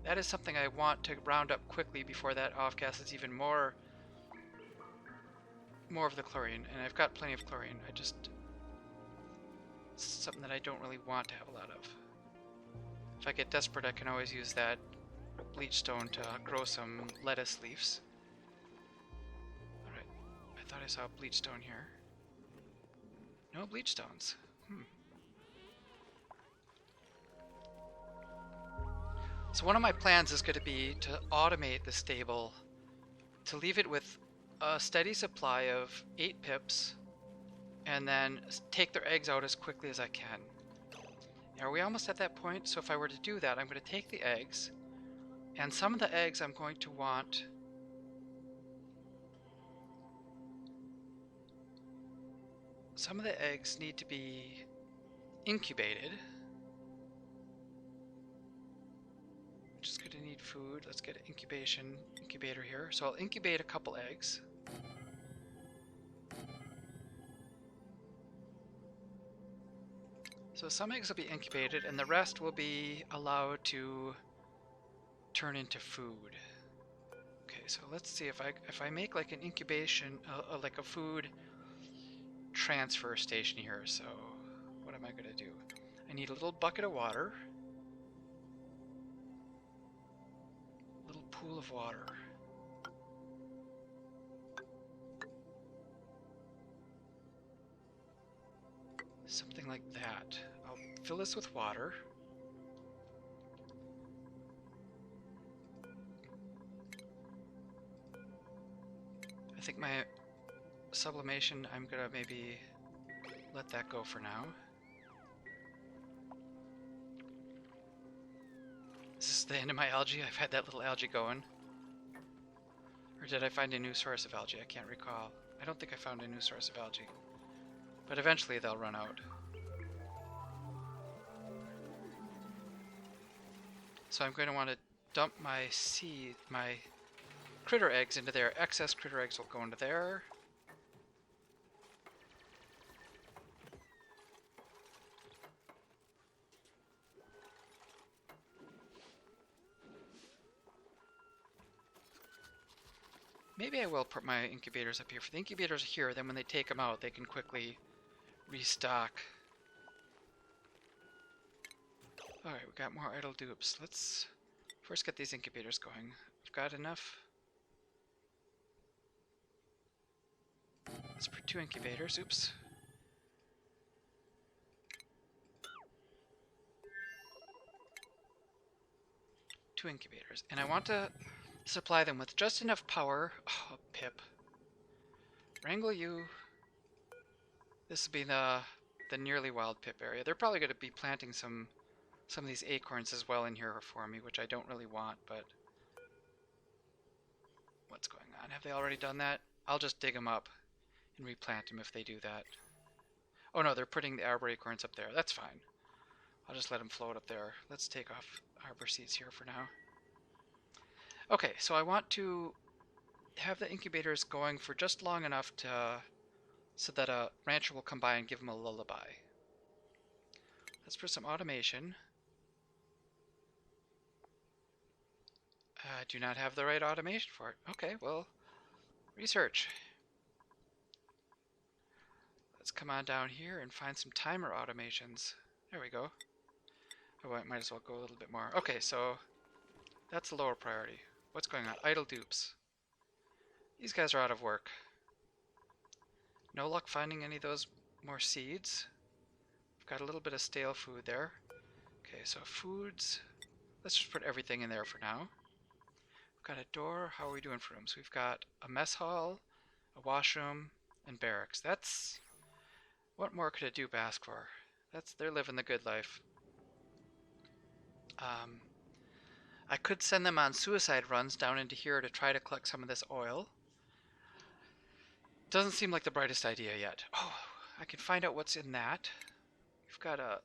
That is something I want to round up quickly before that off-gases even more of the chlorine. And I've got plenty of chlorine. It's something that I don't really want to have a lot of. If I get desperate, I can always use that bleach stone to grow some lettuce leaves. Alright, I thought I saw bleach stone here. No bleach stones. So one of my plans is going to be to automate the stable, to leave it with a steady supply of 8 pips, and then take their eggs out as quickly as I can. Are we almost at that point? So if I were to do that, I'm going to take the eggs, and some of the eggs I'm going to want some of the eggs need to be incubated. Just going to need food. Let's get an incubator here. So I'll incubate a couple eggs. So some eggs will be incubated, and the rest will be allowed to turn into food. Okay, so let's see if I make like an incubation, like a food transfer station here. So what am I going to do? I need a little bucket of water. Pool of water. Something like that. I'll fill this with water. I think my sublimation, I'm gonna maybe let that go for now. Is this the end of my algae? I've had that little algae going. Or did I find a new source of algae? I can't recall. I don't think I found a new source of algae. But eventually they'll run out. So I'm going to want to dump my critter eggs into there. Excess critter eggs will go into there. Maybe I will put my incubators up here. If the incubators are here, then when they take them out, they can quickly restock. Alright, we got more idle dupes. Let's first get these incubators going. We've got enough. Let's put 2 incubators. Oops. Two incubators. And I want to supply them with just enough power. Oh, pip. Wrangle you. This will be the nearly wild pip area. They're probably going to be planting some of these acorns as well in here for me, which I don't really want, but what's going on? Have they already done that? I'll just dig them up and replant them if they do that. Oh no, they're putting the arbor acorns up there. That's fine. I'll just let them float up there. Let's take off arbor seeds here for now. Okay, so I want to have the incubators going for just long enough so that a rancher will come by and give them a lullaby. Let's put some automation. I do not have the right automation for it. Okay, well, research. Let's come on down here and find some timer automations. There we go. Oh, I might as well go a little bit more. Okay, so that's a lower priority. What's going on? Idle dupes. These guys are out of work. No luck finding any of those more seeds. I've got a little bit of stale food there. Okay, so foods. Let's just put everything in there for now. We've got a door. How are we doing for rooms? We've got a mess hall, a washroom, and barracks. That's... What more could a dupe ask for? They're living the good life. I could send them on suicide runs down into here to try to collect some of this oil. Doesn't seem like the brightest idea yet. Oh, I can find out what's in that. We've got a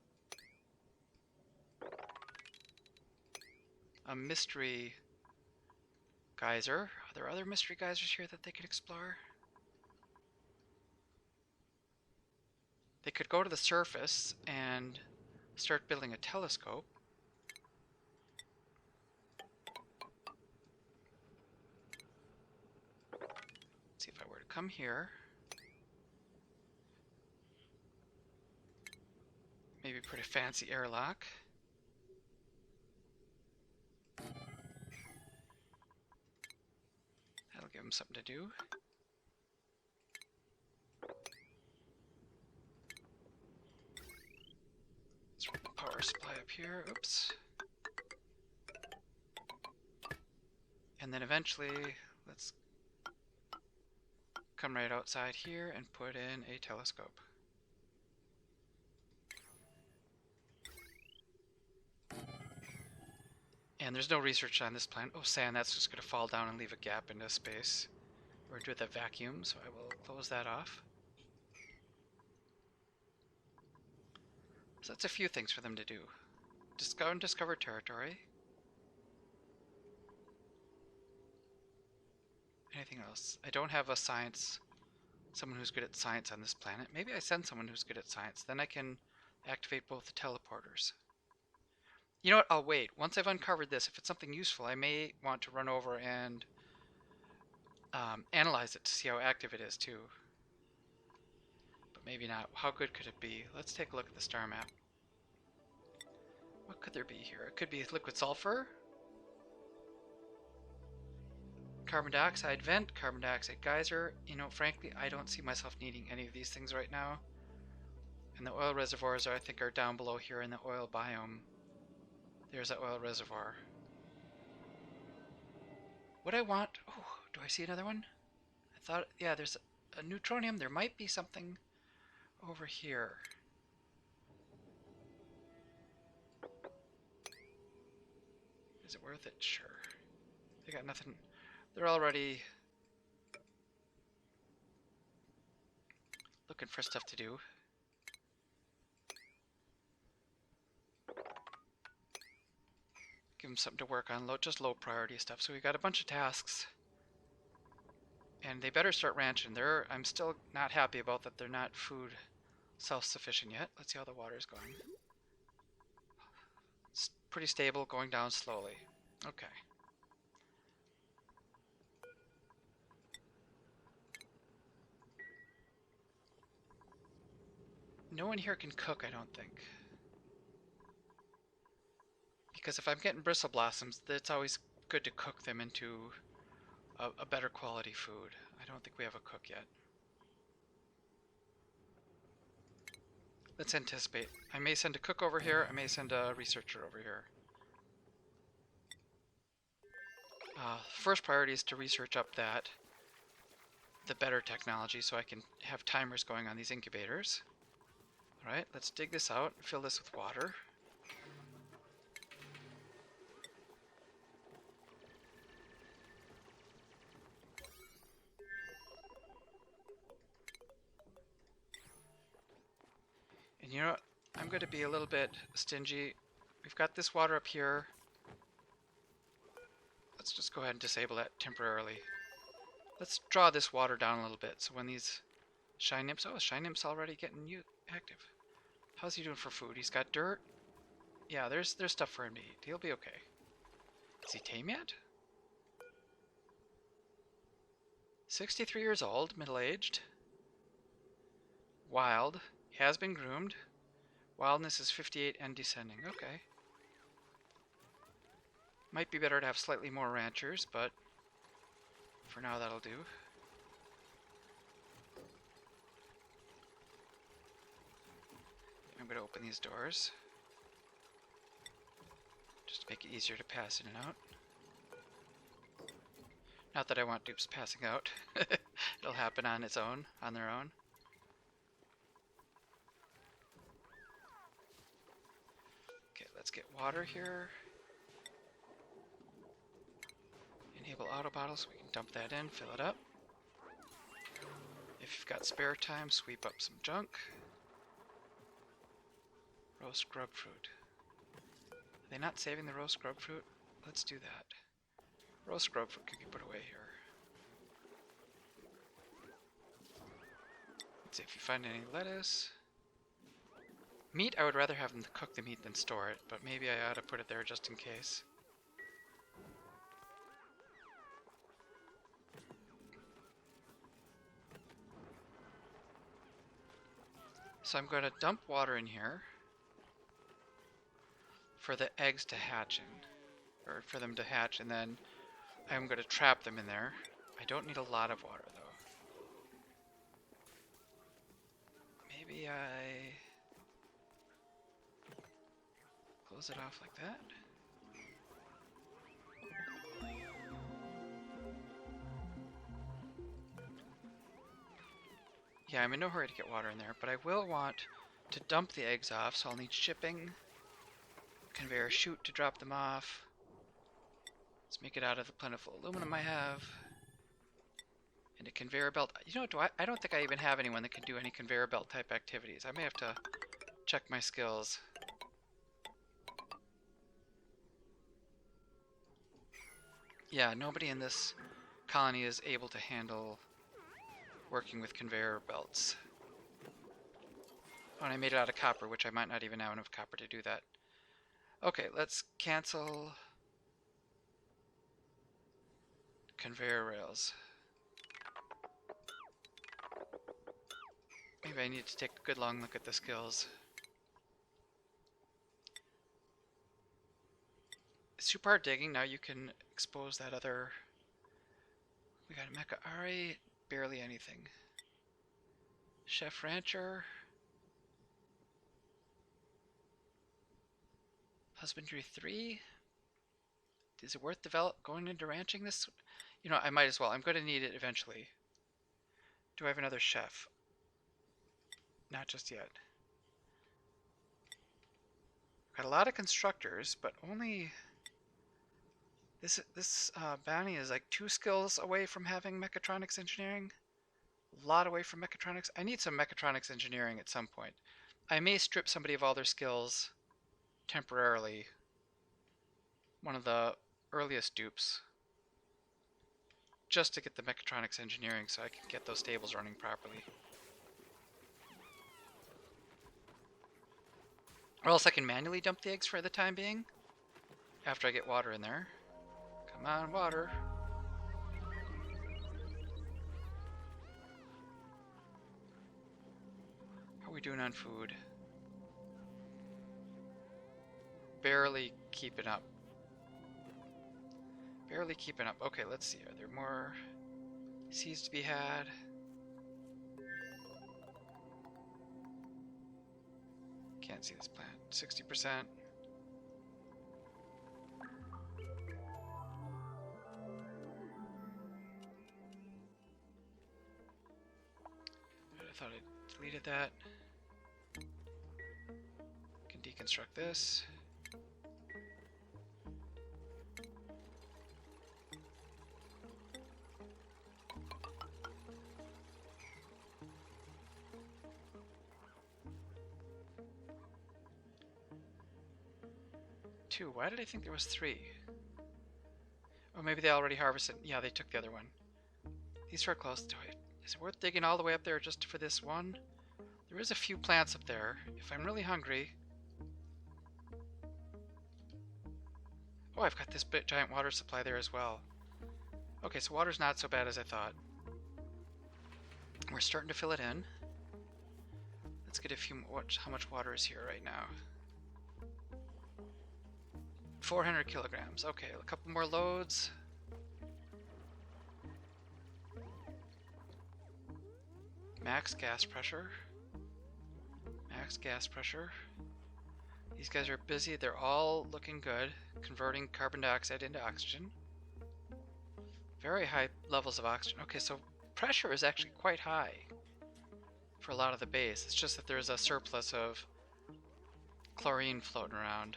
mystery geyser. Are there other mystery geysers here that they could explore? They could go to the surface and start building a telescope. Let's see if I were to come here. Maybe put a fancy airlock. That'll give them something to do. Let's run the power supply up here. Oops. And then eventually, let's come right outside here and put in a telescope. And there's no research on this planet. Oh, sand, that's just going to fall down and leave a gap into space. We're into the vacuum, so I will close that off. So that's a few things for them to do. Just go and discover territory. Anything else? I don't have a science, someone who's good at science on this planet. Maybe I send someone who's good at science. Then I can activate both the teleporters. You know what? I'll wait. Once I've uncovered this, if it's something useful, I may want to run over and analyze it to see how active it is too. But maybe not. How good could it be? Let's take a look at the star map. What could there be here? It could be liquid sulfur, carbon dioxide vent, carbon dioxide geyser. You know, frankly, I don't see myself needing any of these things right now. And the oil reservoirs, I think, are down below here in the oil biome. There's that oil reservoir. What I want... Oh, do I see another one? I thought... Yeah, there's a neutronium. There might be something over here. Is it worth it? Sure. They got nothing... They're already looking for stuff to do. Give them something to work on, just low priority stuff. So we got a bunch of tasks, and they better start ranching. I'm still not happy about that they're not food self-sufficient yet. Let's see how the water's going. It's pretty stable, going down slowly. Okay. No one here can cook, I don't think. Because if I'm getting bristle blossoms, it's always good to cook them into a better quality food. I don't think we have a cook yet. Let's anticipate. I may send a cook over here, I may send a researcher over here. First priority is to research up the better technology so I can have timers going on these incubators. Alright, let's dig this out and fill this with water. And you know what? I'm going to be a little bit stingy. We've got this water up here. Let's just go ahead and disable that temporarily. Let's draw this water down a little bit so when these shine nymphs... Oh, shine nymph's already getting active. How's he doing for food? He's got dirt. Yeah, there's stuff for him to eat. He'll be okay. Is he tame yet? 63 years old, middle-aged. Wild. Has been groomed. Wildness is 58 and descending. Okay. Might be better to have slightly more ranchers, but for now that'll do. I'm going to open these doors just to make it easier to pass in and out. Not that I want dupes passing out. It'll happen on its own, on their own. Okay, let's get water here. Enable auto bottles, we can dump that in, fill it up. If you've got spare time, sweep up some junk. Roast grub fruit. Are they not saving the roast grub fruit? Let's do that. Roast grub fruit can be put away here. Let's see if you find any lettuce. Meat, I would rather have them cook the meat than store it, but maybe I ought to put it there just in case. So I'm going to dump water in here for the eggs to hatch in, or for them to hatch, and then I'm going to trap them in there. I don't need a lot of water though. Maybe I close it off like that. Yeah, I'm in no hurry to get water in there, but I will want to dump the eggs off, so I'll need shipping, conveyor chute to drop them off. Let's make it out of the plentiful aluminum I have. And a conveyor belt. You know, I don't think I even have anyone that can do any conveyor belt type activities. I may have to check my skills. Yeah, nobody in this colony is able to handle working with conveyor belts. Oh, and I made it out of copper, which I might not even have enough copper to do that. Okay, let's cancel conveyor rails. Maybe I need to take a good long look at the skills. Super hard digging, now you can expose that other... We got a Mecha Ari, barely anything. Chef Rancher. Husbandry 3. Is it worth going into ranching this? You know, I might as well. I'm going to need it eventually. Do I have another chef? Not just yet. Got a lot of constructors, but only... This bounty is like 2 skills away from having mechatronics engineering. A lot away from mechatronics. I need some mechatronics engineering at some point. I may strip somebody of all their skills temporarily. One of the earliest dupes. Just to get the mechatronics engineering so I can get those stables running properly. Or else I can manually dump the eggs for the time being. After I get water in there. Come on, water. How are we doing on food? Barely keeping up. Barely keeping up. Okay, let's see. Are there more seeds to be had? Can't see this plant. 60%. I thought I deleted that. Can deconstruct this. Two. Why did I think there was 3? Oh, maybe they already harvested. Yeah, they took the other one. These are close to it. Is it worth digging all the way up there just for this one? There is a few plants up there. If I'm really hungry... Oh, I've got this giant water supply there as well. Okay, so water's not so bad as I thought. We're starting to fill it in. Let's get a few more... How much water is here right now? 400 kilograms. Okay, a couple more loads. Max gas pressure. Max gas pressure. These guys are busy. They're all looking good. Converting carbon dioxide into oxygen. Very high levels of oxygen. Okay, so pressure is actually quite high for a lot of the base. It's just that there's a surplus of chlorine floating around,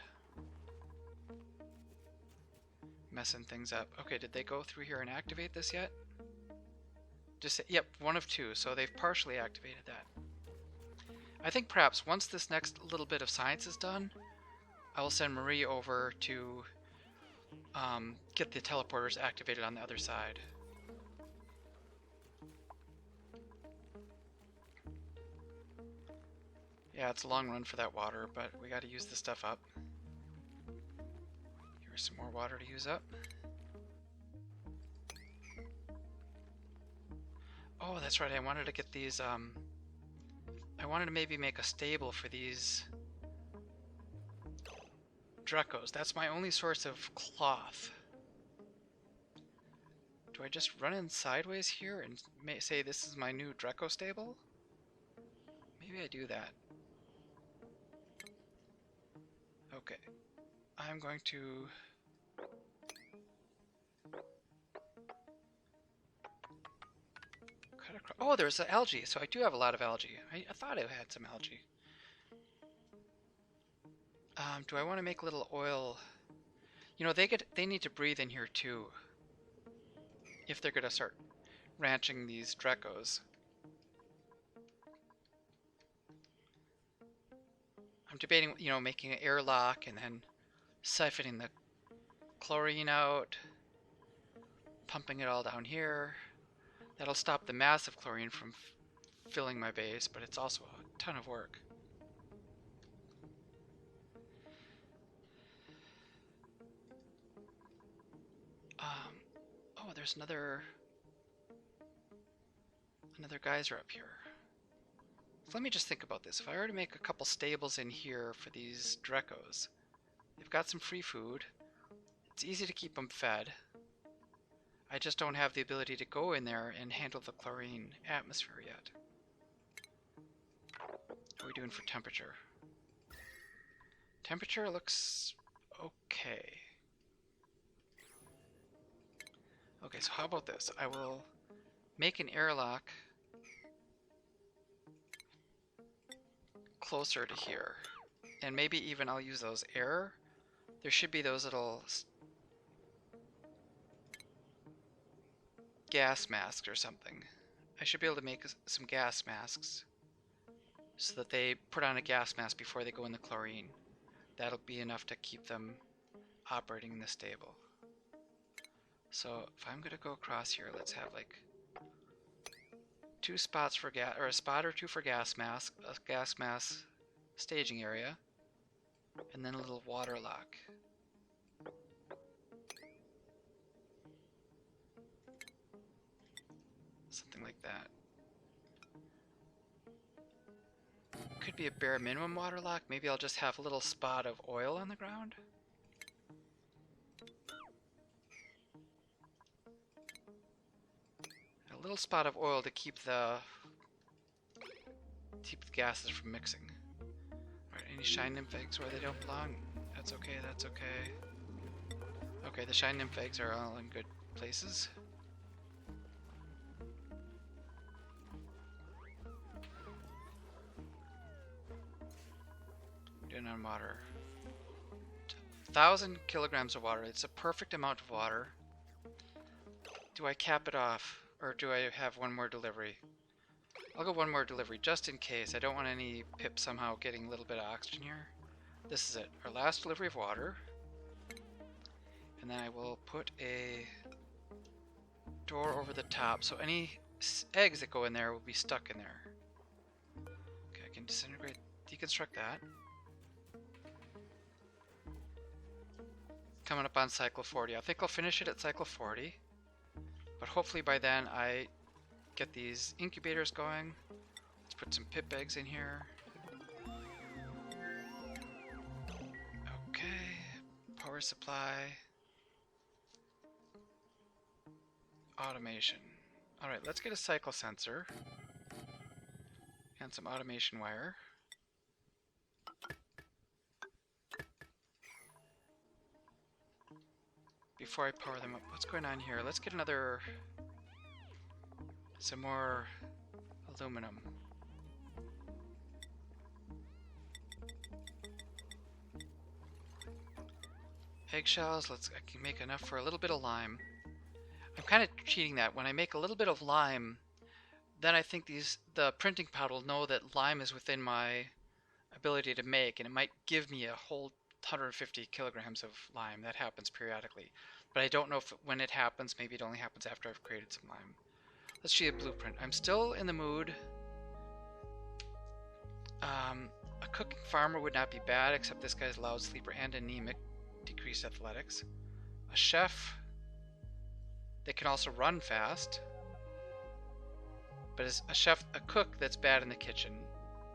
messing things up. Okay, did they go through here and activate this yet? Just yep, one of two, so they've partially activated that. I think perhaps once this next little bit of science is done, I will send Marie over to get the teleporters activated on the other side. Yeah, it's a long run for that water, but we got to use this stuff up. Here's some more water to use up. Oh, that's right, I wanted to get these, I wanted to maybe make a stable for these Dracos. That's my only source of cloth. Do I just run in sideways here and say this is my new Draco stable? Maybe I do that. Okay. I'm going to cut across. Oh, there's algae, so I do have a lot of algae. I thought I had some algae. Do I want to make a little oil? You know, they need to breathe in here too, if they're gonna start ranching these Dracos. I'm debating, you know, making an airlock and then siphoning the chlorine out, pumping it all down here. That'll stop the massive chlorine from filling my base, but it's also a ton of work. Oh, there's another geyser up here. So let me just think about this. If I were to make a couple stables in here for these Dracos, they've got some free food. It's easy to keep them fed. I just don't have the ability to go in there and handle the chlorine atmosphere yet. What are we doing for temperature? Temperature looks okay. Okay, so how about this? I will make an airlock closer to here. And maybe even I'll use those air. There should be those little gas masks or something. I should be able to make some gas masks so that they put on a gas mask before they go in the chlorine. That'll be enough to keep them operating in the stable. So if I'm gonna go across here, let's have like 2 spots for gas, or a spot or 2 for gas mask, a gas mask staging area, and then a little water lock. Something like that. Could be a bare minimum water lock. Maybe I'll just have a little spot of oil on the ground. A little spot of oil to keep the gases from mixing. Alright, any shine nymph eggs where they don't belong? That's okay, that's okay. Okay, the shine nymph eggs are all in good places. Doing on water. 1,000 kilograms of water. It's a perfect amount of water. Do I cap it off? Or do I have one more delivery? I'll go one more delivery just in case. I don't want any pip somehow getting a little bit of oxygen here. This is it. Our last delivery of water. And then I will put a door over the top so any eggs that go in there will be stuck in there. Okay, I can deconstruct that. Coming up on cycle 40. I think I'll finish it at cycle 40. But hopefully by then I get these incubators going. Let's put some pip eggs in here. Okay, power supply. Automation. Alright, let's get a cycle sensor. And some automation wire. Before I power them up, what's going on here? Let's some more aluminum. Eggshells, I can make enough for a little bit of lime. I'm kind of cheating that. When I make a little bit of lime, then I think the printing pod will know that lime is within my ability to make, and it might give me a whole 150 kilograms of lime. That happens periodically. But I don't know if when it happens, maybe it only happens after I've created some lime. Let's see a blueprint. I'm still in the mood. A cooking farmer would not be bad, except this guy's a loud sleeper and anemic. Decreased athletics. A chef that can also run fast. But is a cook that's bad in the kitchen.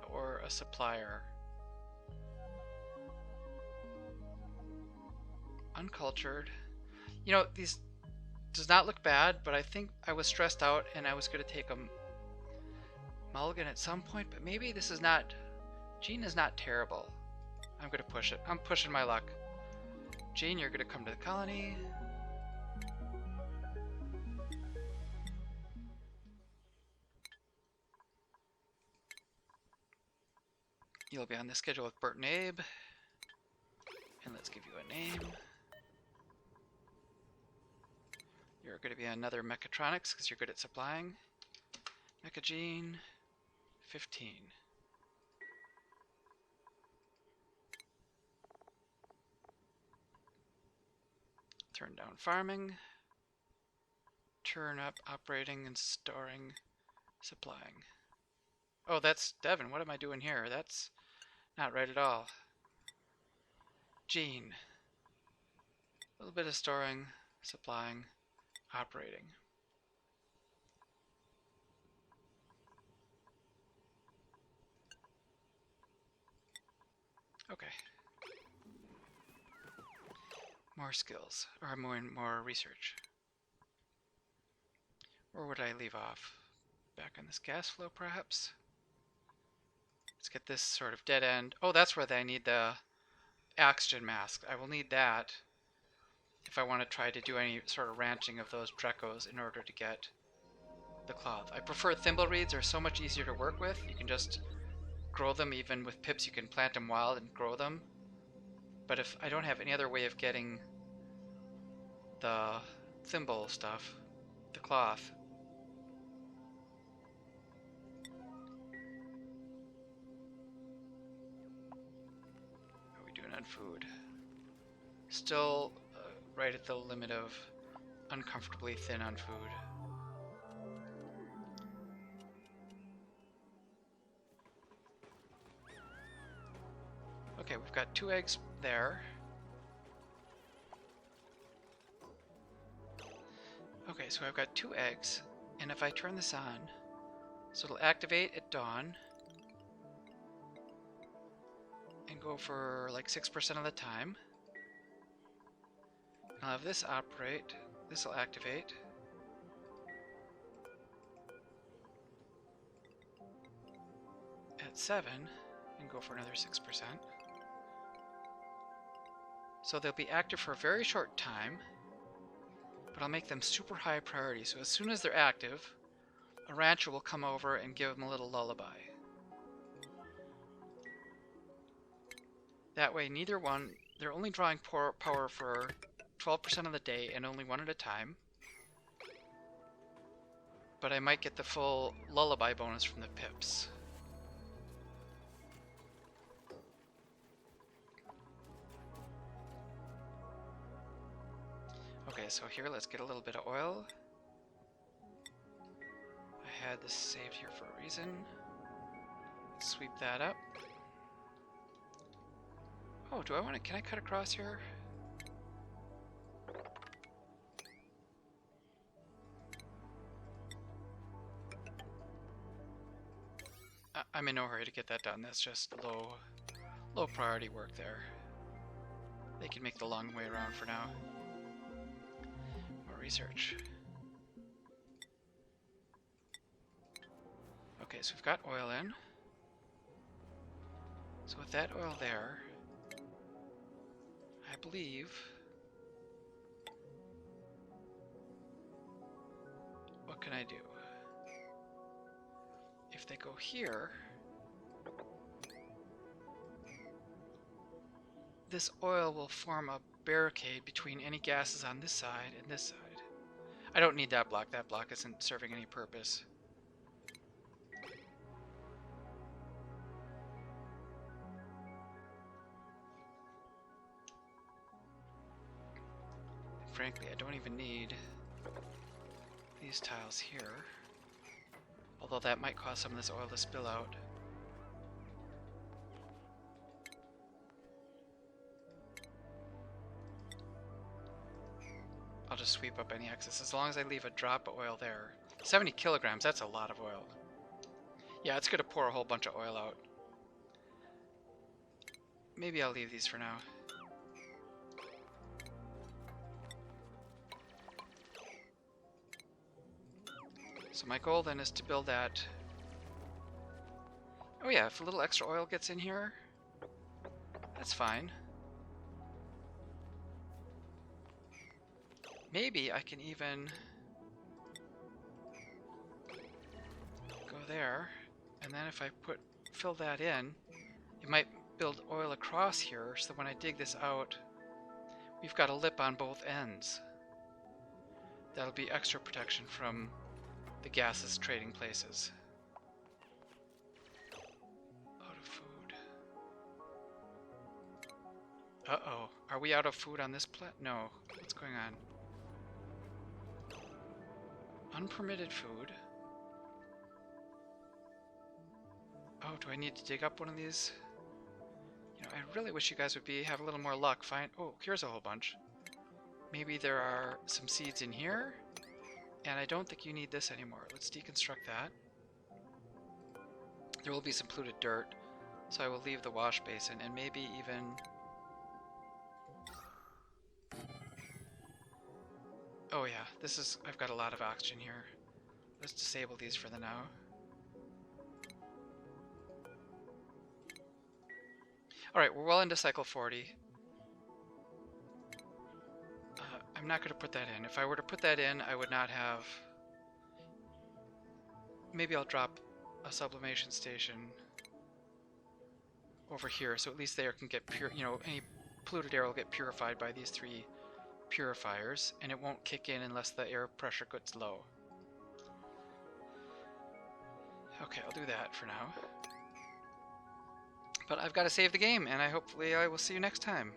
Or a supplier. Uncultured. You know, these does not look bad, but I think I was stressed out and I was going to take a mulligan at some point, but maybe this is not... Gene is not terrible. I'm going to push it. I'm pushing my luck. Gene, you're going to come to the colony. You'll be on the schedule with Bert and Abe. And let's give you a name. You're going to be another mechatronics because you're good at supplying. Mecha Gene, 15. Turn down farming. Turn up operating and storing, supplying. Oh, that's Devin. What am I doing here? That's not right at all. Gene. A little bit of storing, supplying, operating. Okay. More skills, or more research. Or would I leave off? Back on this gas flow, perhaps? Let's get this sort of dead end. Oh, that's where I need the oxygen mask. I will need that if I want to try to do any sort of ranching of those Drecos in order to get the cloth. I prefer thimble reeds. They're so much easier to work with. You can just grow them. Even with pips, you can plant them wild and grow them. But if I don't have any other way of getting the thimble stuff, the cloth, how are we doing on food? Still right at the limit of uncomfortably thin on food. Okay, we've got 2 eggs there. Okay, so I've got 2 eggs, and if I turn this on, so it'll activate at dawn and go for like 6% of the time. I'll have this operate, this will activate. At 7 and go for another 6%. So they'll be active for a very short time, but I'll make them super high priority. So as soon as they're active, a rancher will come over and give them a little lullaby. That way neither one, they're only drawing power for 12% of the day and only one at a time. But I might get the full lullaby bonus from the pips. Okay, so here let's get a little bit of oil. I had this saved here for a reason. Let's sweep that up. Oh, can I cut across here? I'm in no hurry to get that done. That's just low priority work there. They can make the long way around for now. More research. Okay, so we've got oil in. So with that oil there, I believe... What can I do? go here, this oil will form a barricade between any gases on this side and this side. I don't need that block. That block isn't serving any purpose. Frankly, I don't even need these tiles here. Although that might cause some of this oil to spill out. I'll just sweep up any excess as long as I leave a drop of oil there. 70 kilograms, that's a lot of oil. Yeah, it's going to pour a whole bunch of oil out. Maybe I'll leave these for now. So my goal then is to build that. Oh yeah, if a little extra oil gets in here, that's fine. Maybe I can even go there, and then if I fill that in, it might build oil across here, so that when I dig this out, we've got a lip on both ends. That'll be extra protection from the gases trading places. Out of food. Uh-oh. Are we out of food on this planet? No. What's going on? Unpermitted food. Oh, do I need to dig up one of these? You know, I really wish you guys would have a little more luck. Oh, here's a whole bunch. Maybe there are some seeds in here? And I don't think you need this anymore. Let's deconstruct that. There will be some polluted dirt, so I will leave the wash basin and maybe even... Oh yeah, I've got a lot of oxygen here. Let's disable these for the now. Alright, we're well into cycle 40. I'm not going to put that in. If I were to put that in, I would not have... Maybe I'll drop a sublimation station over here, so at least the air can get pure, you know, any polluted air will get purified by these 3 purifiers, and it won't kick in unless the air pressure gets low. Okay, I'll do that for now. But I've got to save the game, and hopefully I will see you next time.